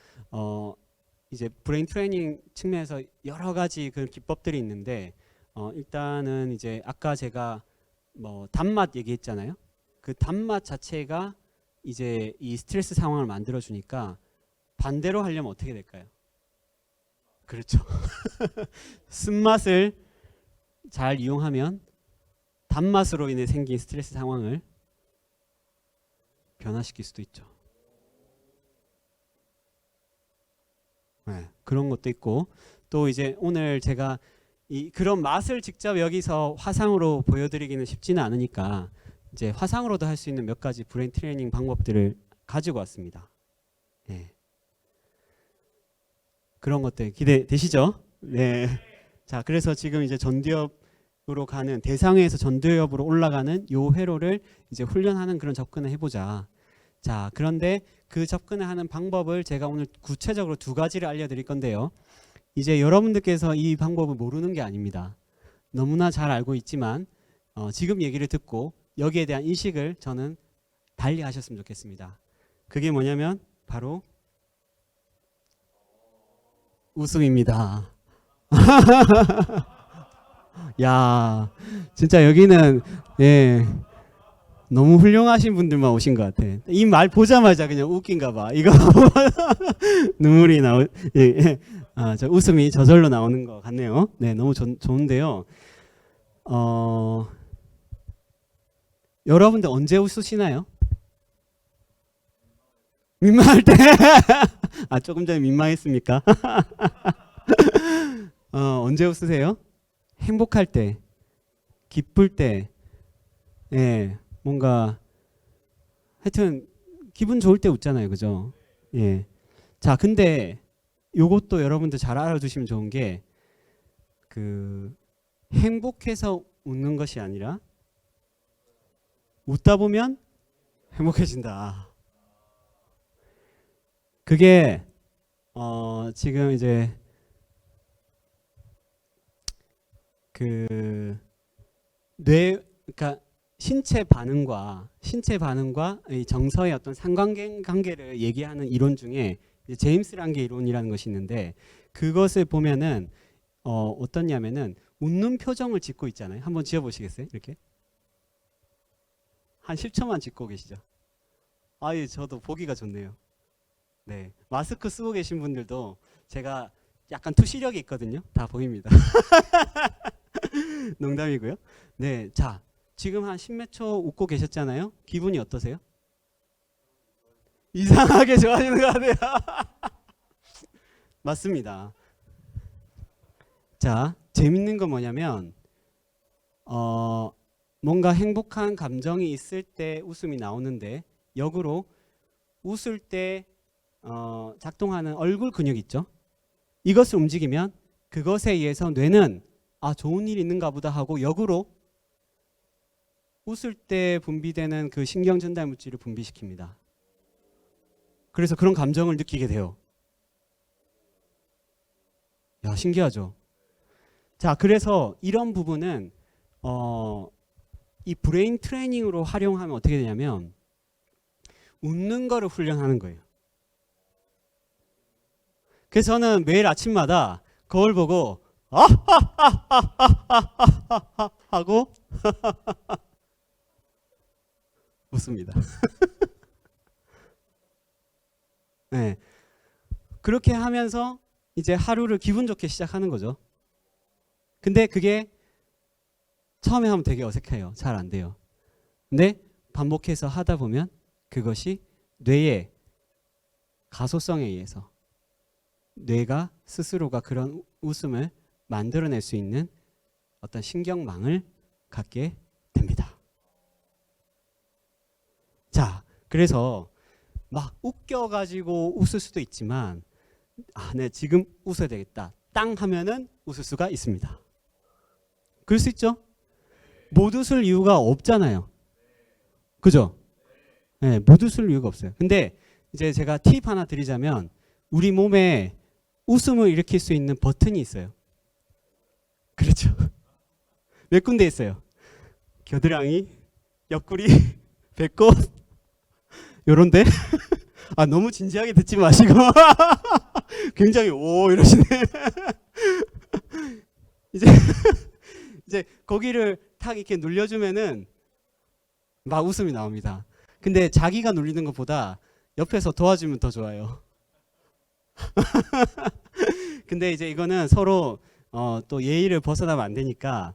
이제 브레인 트레이닝 측면에서 여러 가지 그런 기법들이 있는데 일단은 이제 아까 제가 뭐 단맛 얘기했잖아요. 그 단맛 자체가 이제 이 스트레스 상황을 만들어 주니까 반대로 하려면 어떻게 될까요? 그렇죠. 쓴맛을 잘 이용하면 단맛으로 인해 생긴 스트레스 상황을 변화시킬 수도 있죠. 네, 그런 것도 있고 또 이제 오늘 제가 그런 맛을 직접 여기서 화상으로 보여드리기는 쉽지는 않으니까 이제 화상으로도 할 수 있는 몇 가지 브레인 트레이닝 방법들을 가지고 왔습니다. 네. 그런 것들 기대되시죠? 네. 자, 그래서 지금 이제 전두엽으로 가는 대상회에서 전두엽으로 올라가는 요 회로를 이제 훈련하는 그런 접근을 해보자. 자, 그런데 그 접근을 하는 방법을 제가 오늘 구체적으로 2가지를 알려드릴 건데요. 이제 여러분들께서 이 방법을 모르는 게 아닙니다. 너무나 잘 알고 있지만 지금 얘기를 듣고 여기에 대한 인식을 저는 달리 하셨으면 좋겠습니다. 그게 뭐냐면 바로 웃음입니다. 야, 진짜 여기는 너무 훌륭하신 분들만 오신 것 같아. 이 말 보자마자 그냥 웃긴가 봐. 이거 눈물이 저 웃음이 저절로 나오는 것 같네요. 네, 너무 좋은데요. 여러분들 언제 웃으시나요? 민망할 때? 조금 전에 민망했습니까? 언제 웃으세요? 행복할 때, 기쁠 때, 뭔가 하여튼 기분 좋을 때 웃잖아요, 그죠? 예. 자, 근데 요것도 여러분들 잘 알아두시면 좋은 게 그 행복해서 웃는 것이 아니라 웃다 보면 행복해진다. 그게 지금 이제 그 그러니까 신체 반응과 이 정서의 어떤 상관관계를 얘기하는 이론 중에 이제 제임스 랑게 이론이라는 것이 있는데, 그것을 보면은 어떻냐면은 웃는 표정을 짓고 있잖아요. 한번 지어보시겠어요? 이렇게 한 10초만 짓고 계시죠. 아유, 저도 보기가 좋네요. 네, 마스크 쓰고 계신 분들도 제가 약간 투시력이 있거든요. 다 보입니다. 농담이고요. 네, 자, 지금 한 10몇 초 웃고 계셨잖아요. 기분이 어떠세요? 이상하게 좋아지는 것 같아요. 맞습니다. 자, 재밌는 건 뭐냐면 뭔가 행복한 감정이 있을 때 웃음이 나오는데, 역으로 웃을 때 작동하는 얼굴 근육 있죠? 이것을 움직이면 그것에 의해서 뇌는 아, 좋은 일이 있는가 보다 하고 역으로 웃을 때 분비되는 그 신경 전달 물질을 분비시킵니다. 그래서 그런 감정을 느끼게 돼요. 야, 신기하죠? 자, 그래서 이런 부분은 이 브레인 트레이닝으로 활용하면 어떻게 되냐면 웃는 거를 훈련하는 거예요. 그래서 저는 매일 아침마다 거울 보고 하고 웃습니다. 네, 그렇게 하면서 이제 하루를 기분 좋게 시작하는 거죠. 근데 그게 처음에 하면 되게 어색해요. 잘 안 돼요. 근데 반복해서 하다 보면 그것이 뇌의 가소성에 의해서 뇌가 스스로가 그런 웃음을 만들어낼 수 있는 어떤 신경망을 갖게 됩니다. 자, 그래서 막 웃겨가지고 웃을 수도 있지만 아, 네, 지금 웃어야 되겠다. 땅 하면은 웃을 수가 있습니다. 그럴 수 있죠? 못 웃을 이유가 없잖아요. 그죠? 네, 못 웃을 이유가 없어요. 근데 이제 제가 팁 하나 드리자면 우리 몸에 웃음을 일으킬 수 있는 버튼이 있어요. 그렇죠? 몇 군데 있어요. 겨드랑이, 옆구리, 배꼽, 요런데. 아, 너무 진지하게 듣지 마시고 굉장히 오 이러시네. 이제 거기를 탁 이렇게 눌려주면은 막 웃음이 나옵니다. 근데 자기가 눌리는 것보다 옆에서 도와주면 더 좋아요. 근데 이제 이거는 서로 또 예의를 벗어나면 안 되니까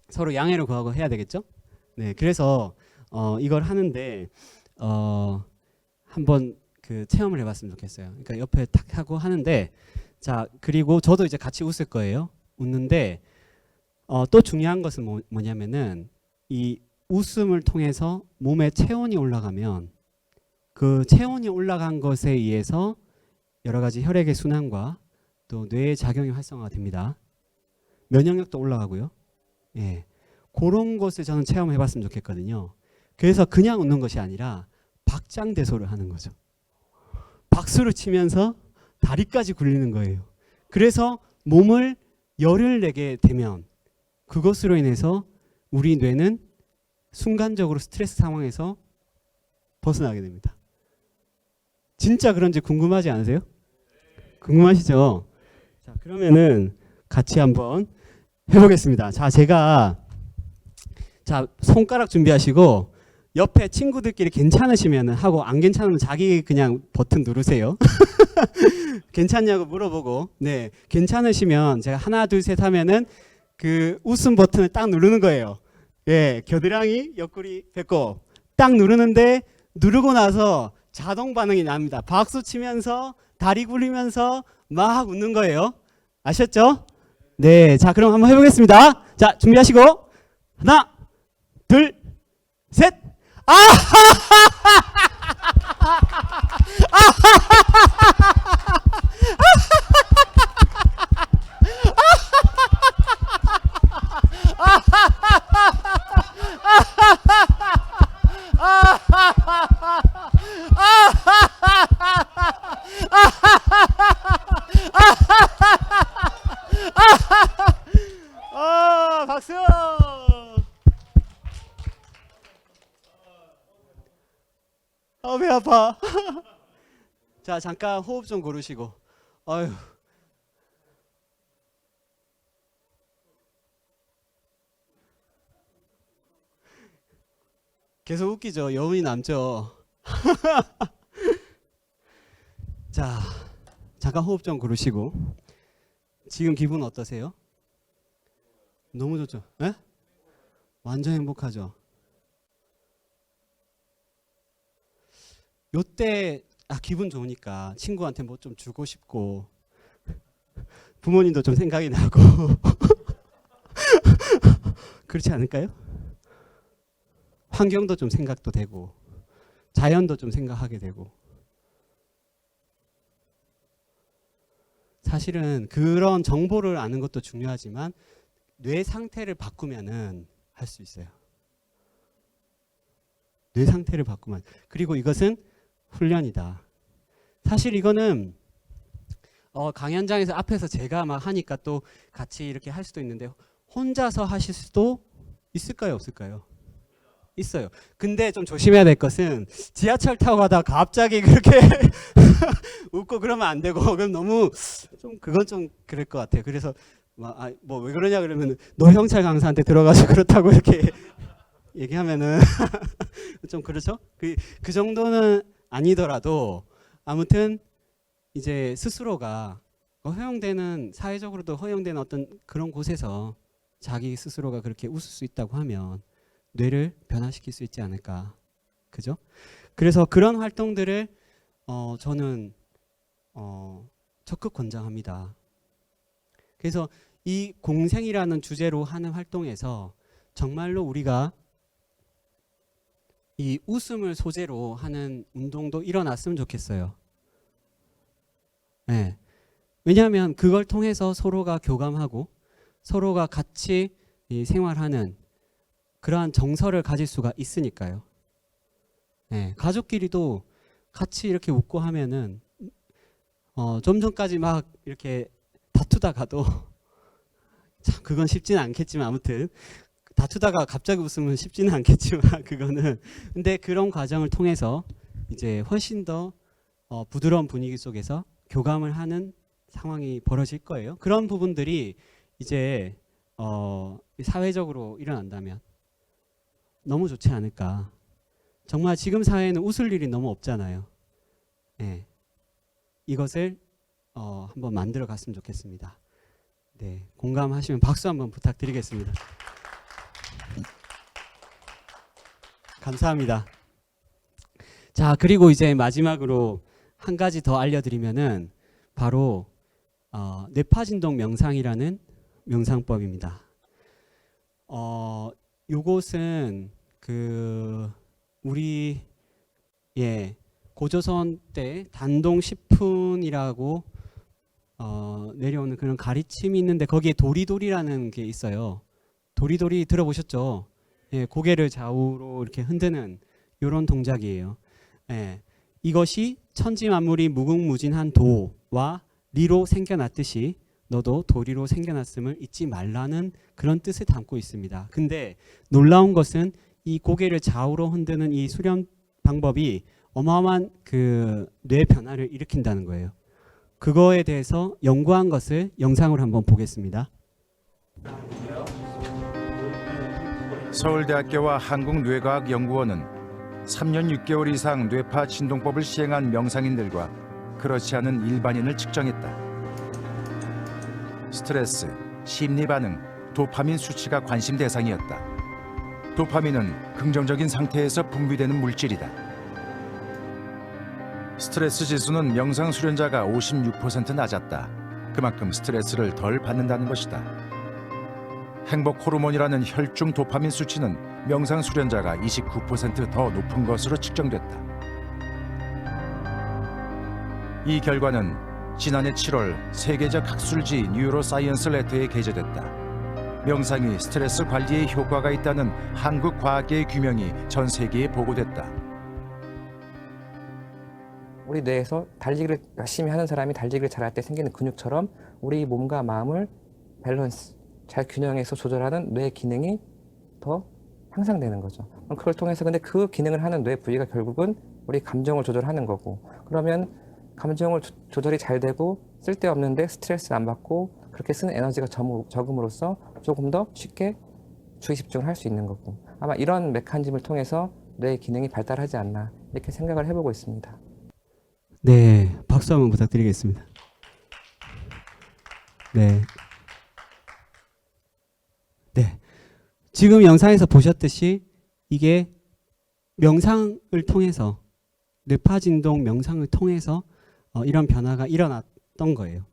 서로 양해를 구하고 해야 되겠죠? 네, 그래서 이걸 하는데 한번 그 체험을 해봤으면 좋겠어요. 그러니까 옆에 탁 하고 하는데, 자, 그리고 저도 이제 같이 웃을 거예요. 웃는데 또 중요한 것은 뭐냐면은 이 웃음을 통해서 몸의 체온이 올라가면 그 체온이 올라간 것에 의해서 여러 가지 혈액의 순환과 또 뇌의 작용이 활성화가 됩니다. 면역력도 올라가고요. 예, 그런 것을 저는 체험해봤으면 좋겠거든요. 그래서 그냥 웃는 것이 아니라 박장대소를 하는 거죠. 박수를 치면서 다리까지 굴리는 거예요. 그래서 몸을 열을 내게 되면 그것으로 인해서 우리 뇌는 순간적으로 스트레스 상황에서 벗어나게 됩니다. 진짜 그런지 궁금하지 않으세요? 궁금하시죠? 자, 그러면은 같이 한번 해보겠습니다. 자, 제가 손가락 준비하시고 옆에 친구들끼리 괜찮으시면 하고 안 괜찮으면 자기 그냥 버튼 누르세요. 괜찮냐고 물어보고, 네, 괜찮으시면 제가 하나 둘 셋 하면은 그 웃음 버튼을 딱 누르는 거예요. 예, 겨드랑이, 옆구리, 배꼽 딱 누르는데 누르고 나서 자동 반응이 납니다. 박수 치면서 다리 굴리면서 막 웃는 거예요. 아셨죠? 네, 자, 그럼 한번 해보겠습니다. 자, 준비하시고 하나 둘 셋. 배 아파. 자, 잠깐 호흡 좀 고르시고. 아유. 계속 웃기죠. 여운이 남죠. 자, 잠깐 호흡 좀 고르시고. 지금 기분 어떠세요? 너무 좋죠? 예? 완전 행복하죠? 요때 기분 좋으니까 친구한테 뭐 좀 주고 싶고 부모님도 좀 생각이 나고 그렇지 않을까요? 환경도 좀 생각도 되고 자연도 좀 생각하게 되고 사실은 그런 정보를 아는 것도 중요하지만 뇌 상태를 바꾸면은 할 수 있어요. 뇌 상태를 바꾸면. 그리고 이것은 훈련이다. 사실 이거는 강연장에서 앞에서 제가 막 하니까 또 같이 이렇게 할 수도 있는데 혼자서 하실 수도 있을까요, 없을까요? 있어요. 근데 좀 조심해야 될 것은 지하철 타고 가다가 갑자기 그렇게 웃고 그러면 안 되고 그럼 너무 좀 그건 좀 그럴 것 같아요. 그래서 뭐 왜 그러냐 그러면 노형철 강사한테 들어가서 그렇다고 이렇게 얘기하면은 좀 그렇죠? 그 정도는 아니더라도 아무튼 이제 스스로가 허용되는 사회적으로도 허용되는 어떤 그런 곳에서 자기 스스로가 그렇게 웃을 수 있다고 하면 뇌를 변화시킬 수 있지 않을까, 그죠? 그래서 그런 활동들을 저는 적극 권장합니다. 그래서 이 공생이라는 주제로 하는 활동에서 정말로 우리가 이 웃음을 소재로 하는 운동도 일어났으면 좋겠어요. 네. 왜냐하면 그걸 통해서 서로가 교감하고 서로가 같이 생활하는 그러한 정서를 가질 수가 있으니까요. 네. 가족끼리도 같이 이렇게 웃고 하면은 좀 전까지 막 이렇게 다투다가도 참 그건 쉽지는 않겠지만 아무튼 다투다가 갑자기 웃으면 쉽지는 않겠지만 그거는 근데 그런 과정을 통해서 이제 훨씬 더 부드러운 분위기 속에서 교감을 하는 상황이 벌어질 거예요. 그런 부분들이 이제 사회적으로 일어난다면 너무 좋지 않을까. 정말 지금 사회에는 웃을 일이 너무 없잖아요. 네. 이것을 한번 만들어 갔으면 좋겠습니다. 네, 공감하시면 박수 한번 부탁드리겠습니다. 감사합니다. 자, 그리고 이제 마지막으로 한 가지 더 알려드리면은 바로 뇌파진동 명상이라는 명상법입니다. 요것은 우리 고조선 때 단동 10분이라고 내려오는 그런 가르침이 있는데 거기에 도리도리라는 게 있어요. 도리도리 들어보셨죠? 예, 고개를 좌우로 이렇게 흔드는 이런 동작이에요. 예, 이것이 천지 만물이 무궁무진한 도와 리로 생겨났듯이 너도 도리로 생겨났음을 잊지 말라는 그런 뜻을 담고 있습니다. 근데 놀라운 것은 이 고개를 좌우로 흔드는 이 수련 방법이 어마어마한 뇌 변화를 일으킨다는 거예요. 그거에 대해서 연구한 것을 영상으로 한번 보겠습니다. 서울대학교와 한국뇌과학연구원은 3년 6개월 이상 뇌파 진동법을 시행한 명상인들과 그렇지 않은 일반인을 측정했다. 스트레스, 심리반응, 도파민 수치가 관심 대상이었다. 도파민은 긍정적인 상태에서 분비되는 물질이다. 스트레스 지수는 명상 수련자가 56% 낮았다. 그만큼 스트레스를 덜 받는다는 것이다. 행복 호르몬이라는 혈중 도파민 수치는 명상 수련자가 29% 더 높은 것으로 측정됐다. 이 결과는 지난해 7월 세계적 학술지 뉴로사이언스 레터에 게재됐다. 명상이 스트레스 관리에 효과가 있다는 한국 과학계의 규명이 전 세계에 보고됐다. 우리 뇌에서 달리기를 열심히 하는 사람이 달리기를 잘할 때 생기는 근육처럼 우리 몸과 마음을 밸런스, 잘 균형해서 조절하는 뇌 기능이 더 향상되는 거죠. 그걸 통해서 근데 그 기능을 하는 뇌 부위가 결국은 우리 감정을 조절하는 거고, 그러면 감정을 조절이 잘 되고 쓸데없는데 스트레스 안 받고 그렇게 쓰는 에너지가 적음으로써 조금 더 쉽게 주의 집중을 할 수 있는 거고, 아마 이런 메커니즘을 통해서 뇌의 기능이 발달하지 않나 이렇게 생각을 해보고 있습니다. 네, 박수 한번 부탁드리겠습니다. 네. 네. 지금 영상에서 보셨듯이 이게 명상을 통해서, 뇌파 진동 명상을 통해서 이런 변화가 일어났던 거예요.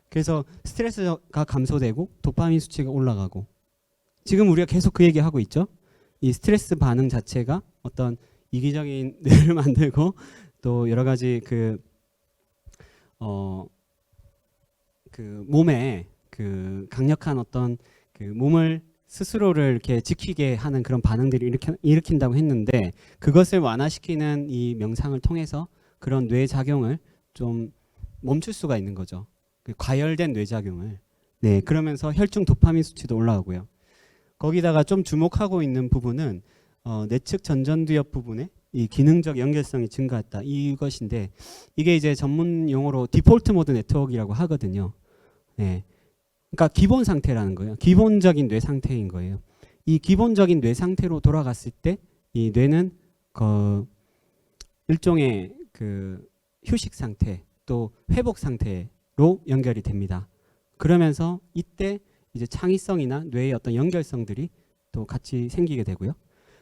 그래서 스트레스가 감소되고 도파민 수치가 올라가고, 지금 우리가 계속 그 얘기하고 있죠. 이 스트레스 반응 자체가 어떤 이기적인 뇌를 만들고 또 여러 가지 그 몸에 그 강력한 어떤 그 몸을 스스로를 이렇게 지키게 하는 그런 반응들이 일으킨다고 했는데, 그것을 완화시키는 이 명상을 통해서 그런 뇌 작용을 좀 멈출 수가 있는 거죠. 그 과열된 뇌 작용을. 네, 그러면서 혈중 도파민 수치도 올라가고요. 거기다가 좀 주목하고 있는 부분은 내측 전전두엽 부분에 이 기능적 연결성이 증가했다, 이것인데, 이게 이제 전문 용어로 디폴트 모드 네트워크라고 하거든요. 네. 그러니까 기본 상태라는 거예요. 기본적인 뇌 상태인 거예요. 이 기본적인 뇌 상태로 돌아갔을 때 이 뇌는 일종의 그 휴식 상태 또 회복 상태로 연결이 됩니다. 그러면서 이때 이제 창의성이나 뇌의 어떤 연결성들이 또 같이 생기게 되고요.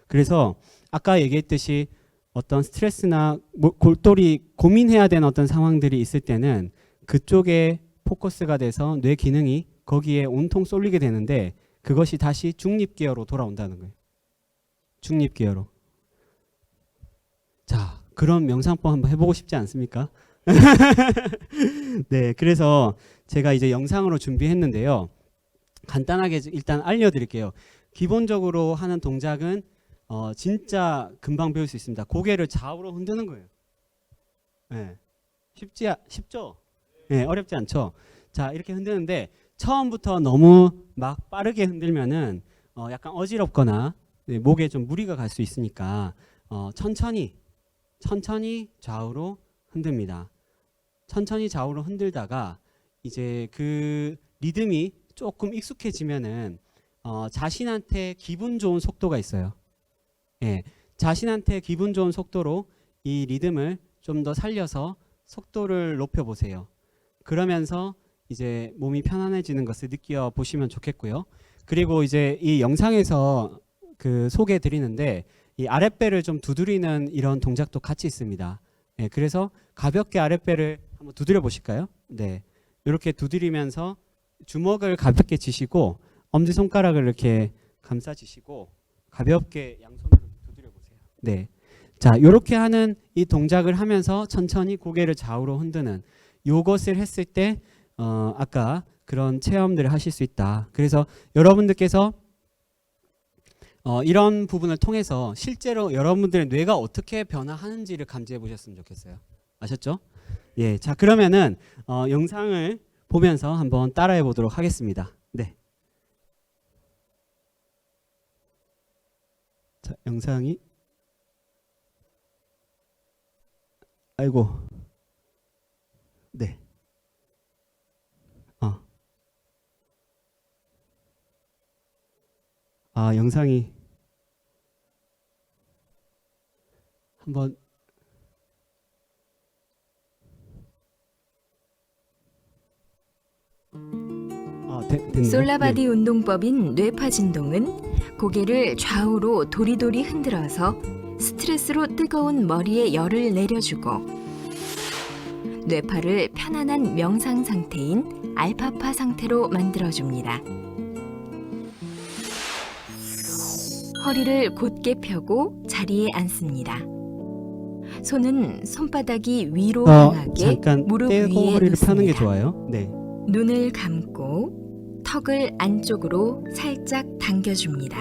그래서 아까 얘기했듯이 어떤 스트레스나 골똘히 고민해야 되는 어떤 상황들이 있을 때는 그쪽에 포커스가 돼서 뇌 기능이 거기에 온통 쏠리게 되는데, 그것이 다시 중립기어로 돌아온다는 거예요. 중립기어로. 자, 그런 명상법 한번 해보고 싶지 않습니까? 네, 그래서 제가 이제 영상으로 준비했는데요. 간단하게 일단 알려드릴게요. 기본적으로 하는 동작은 진짜 금방 배울 수 있습니다. 고개를 좌우로 흔드는 거예요. 네. 쉽죠? 네, 어렵지 않죠? 자, 이렇게 흔드는데 처음부터 너무 막 빠르게 흔들면은 약간 어지럽거나 목에 좀 무리가 갈 수 있으니까 천천히 좌우로 흔듭니다. 천천히 좌우로 흔들다가 이제 그 리듬이 조금 익숙해지면은 자신한테 기분 좋은 속도가 있어요. 예, 자신한테 기분 좋은 속도로 이 리듬을 좀 더 살려서 속도를 높여보세요. 그러면서 이제 몸이 편안해지는 것을 느껴 보시면 좋겠고요. 그리고 이제 이 영상에서 그 소개해 드리는데 이 아랫배를 좀 두드리는 이런 동작도 같이 있습니다. 네, 그래서 가볍게 아랫배를 한번 두드려 보실까요? 네, 이렇게 두드리면서 주먹을 가볍게 쥐시고 엄지손가락을 이렇게 감싸주시고 가볍게 양손으로 두드려 보세요. 네, 자, 이렇게 하는 이 동작을 하면서 천천히 고개를 좌우로 흔드는 요것을 했을 때 아까 그런 체험들을 하실 수 있다. 그래서 여러분들께서 이런 부분을 통해서 실제로 여러분들의 뇌가 어떻게 변화하는지를 감지해 보셨으면 좋겠어요. 아셨죠? 예, 자, 그러면은 영상을 보면서 한번 따라해 보도록 하겠습니다. 네. 자, 영상이 아이고. 네. 영상이 한번 됐네요. 솔라바디 네. 운동법인 뇌파 진동은 고개를 좌우로 도리도리 흔들어서 스트레스로 뜨거운 머리에 열을 내려주고 뇌파를 편안한 명상 상태인 알파파 상태로 만들어줍니다. 허리를 곧게 펴고 자리에 앉습니다. 손은 손바닥이 위로 향하게 잠깐 무릎 떼고 위에 허리를 놓습니다. 펴는 게 좋아요. 네. 눈을 감고 턱을 안쪽으로 살짝 당겨줍니다.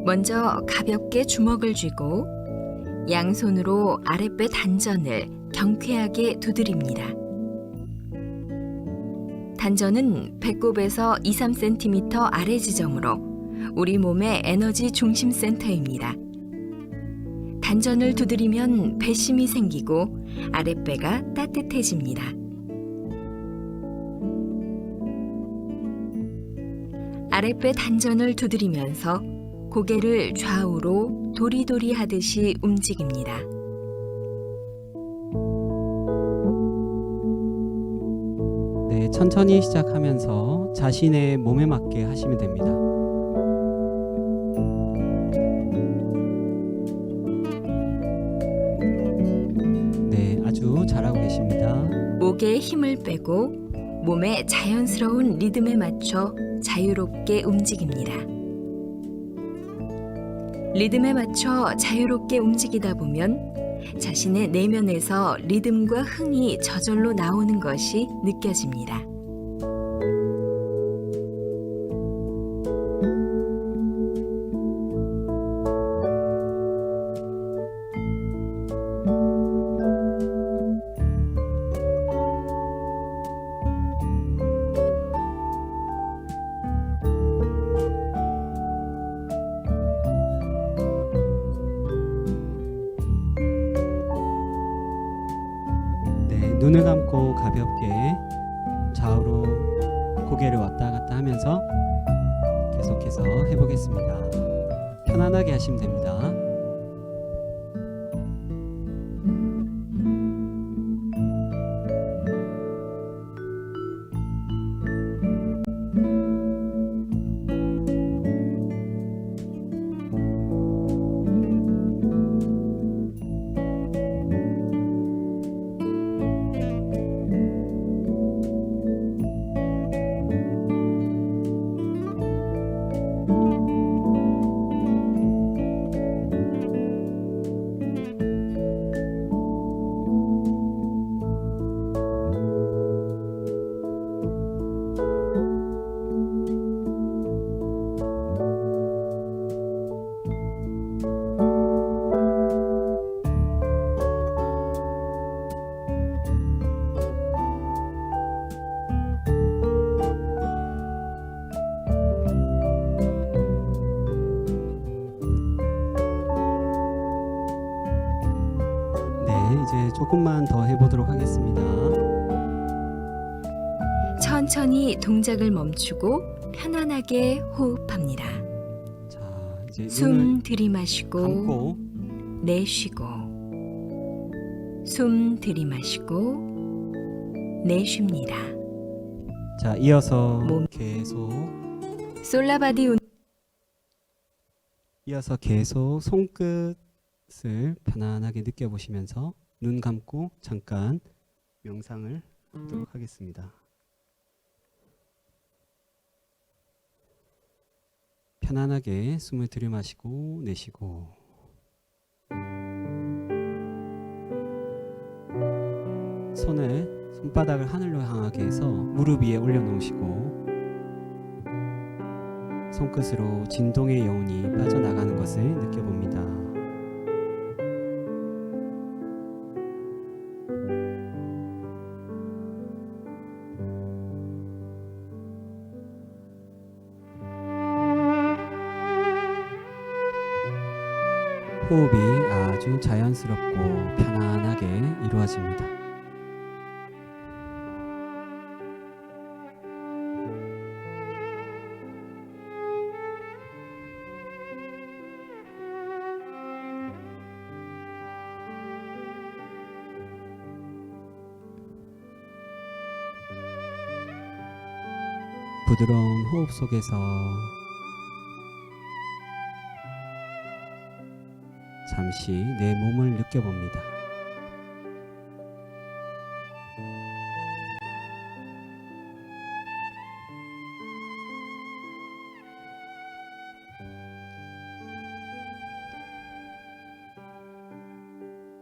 먼저 가볍게 주먹을 쥐고 양손으로 아랫배 단전을 경쾌하게 두드립니다. 단전은 배꼽에서 2-3cm 아래 지점으로 우리 몸의 에너지 중심 센터입니다. 단전을 두드리면 배심이 생기고 아랫배가 따뜻해집니다. 아랫배 단전을 두드리면서 고개를 좌우로 도리도리 하듯이 움직입니다. 네, 천천히 시작하면서 자신의 몸에 맞게 하시면 됩니다. 네, 아주 잘하고 계십니다. 목에 힘을 빼고 몸의 자연스러운 리듬에 맞춰 자유롭게 움직입니다. 리듬에 맞춰 자유롭게 움직이다 보면 자신의 내면에서 리듬과 흥이 저절로 나오는 것이 느껴집니다. 네, 눈을 감고 가볍게 좌우로 고개를 왔다 갔다 하면서 계속해서 해보겠습니다. 편안하게 하시면 됩니다. 네, 이제 조금만 더 해보도록 하겠습니다. 천천히 동작을 멈추고 편안하게 호흡합니다. 자, 이제 숨 눈을 들이마시고 감고 내쉬고 숨 들이마시고 내쉽니다. 자, 이어서 몸. 계속 솔라바디 손끝을 편안하게 느껴보시면서 눈 감고 잠깐 명상을 하도록 하겠습니다. 편안하게 숨을 들이마시고 내쉬고 손바닥을 하늘로 향하게 해서 무릎 위에 올려놓으시고 손끝으로 진동의 여운이 빠져나가는 것을 느껴봅니다. 호흡이 아주 자연스럽고 편안하게 이루어집니다. 부드러운 호흡 속에서 잠시 내 몸을 느껴봅니다.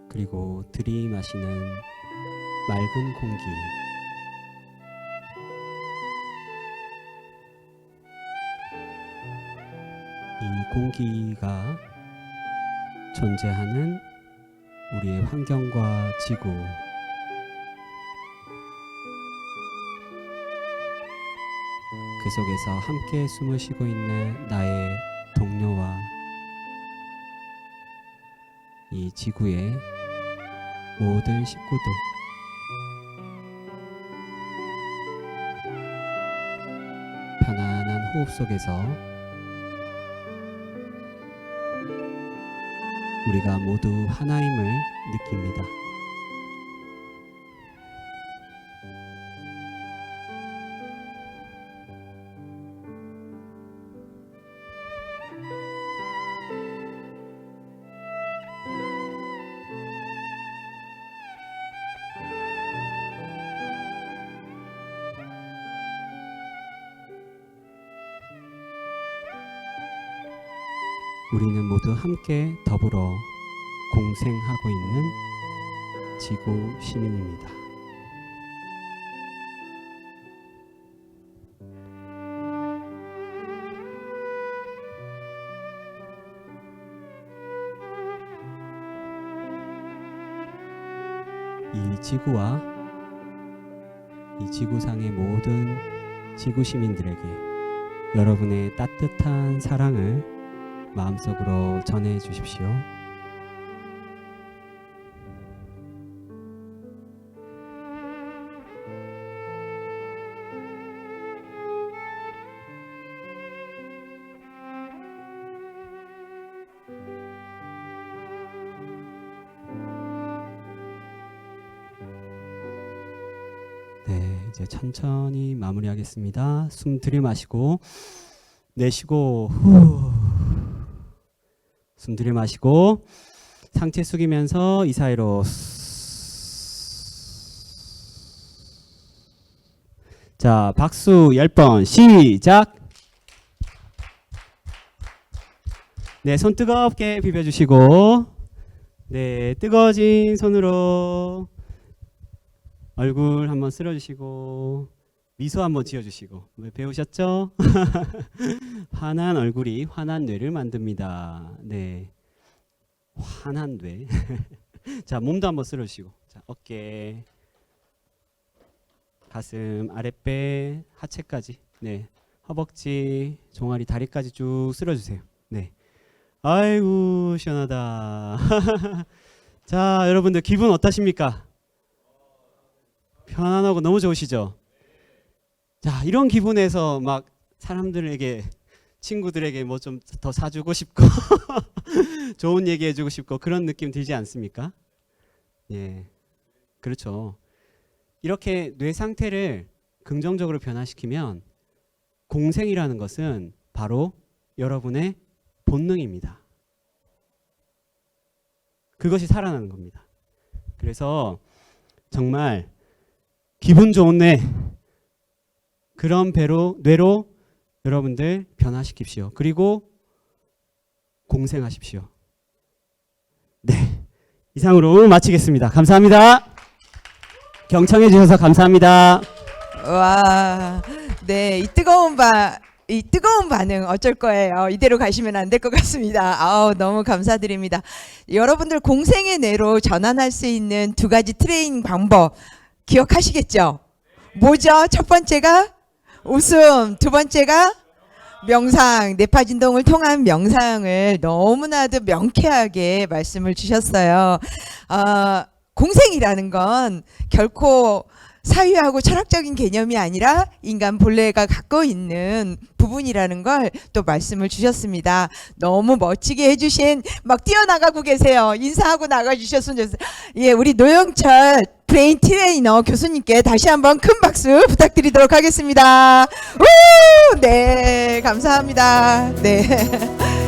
그리고 들이마시는 맑은 공기, 이 공기가 존재하는 우리의 환경과 지구, 그 속에서 함께 숨을 쉬고 있는 나의 동료와 이 지구의 모든 식구들, 편안한 호흡 속에서 우리가 모두 하나임을 느낍니다. 우리는 모두 함께 더불어 공생하고 있는 지구 시민입니다. 이 지구와 이 지구상의 모든 지구 시민들에게 여러분의 따뜻한 사랑을 마음속으로 전해 주십시오. 네, 이제 천천히 마무리하겠습니다. 숨 들이마시고 내쉬고 후. 숨 들이마시고 상체 숙이면서 이 사이로 자, 박수 10번 시작. 네, 손 뜨겁게 비벼주시고 네, 뜨거워진 손으로 얼굴 한번 쓸어주시고 미소 한번 지어주시고 배우셨죠? 환한 얼굴이 환한 뇌를 만듭니다. 네, 환한 뇌. 자, 몸도 한번 쓸어주시고 자, 어깨, 가슴, 아랫배, 하체까지 네, 허벅지, 종아리, 다리까지 쭉 쓸어주세요. 네, 아이고 시원하다. 자, 여러분들 기분 어떠십니까? 편안하고 너무 좋으시죠? 자, 이런 기분에서 막 사람들에게 친구들에게 뭐 좀 더 사주고 싶고 좋은 얘기 해주고 싶고 그런 느낌 들지 않습니까? 예, 그렇죠. 이렇게 뇌 상태를 긍정적으로 변화시키면 공생이라는 것은 바로 여러분의 본능입니다. 그것이 살아나는 겁니다. 그래서 정말 기분 좋은 뇌, 그런 뇌로 여러분들 변화시킵시오. 그리고 공생하십시오. 네, 이상으로 마치겠습니다. 감사합니다. 경청해 주셔서 감사합니다. 와, 네, 이 뜨거운 반응 어쩔 거예요. 이대로 가시면 안 될 것 같습니다. 아우, 너무 감사드립니다. 여러분들 공생의 뇌로 전환할 수 있는 두 가지 트레이닝 방법 기억하시겠죠? 뭐죠? 첫 번째가 웃음, 두 번째가 명상, 뇌파 진동을 통한 명상을 너무나도 명쾌하게 말씀을 주셨어요. 공생이라는 건 결코 사유하고 철학적인 개념이 아니라 인간 본래가 갖고 있는 부분이라는 걸 또 말씀을 주셨습니다. 너무 멋지게 해주신, 막 뛰어나가고 계세요. 인사하고 나가주셨으면 좋겠어요. 예, 우리 노영철 브레인 트레이너 교수님께 다시 한번 큰 박수 부탁드리도록 하겠습니다. 우! 네, 감사합니다. 네.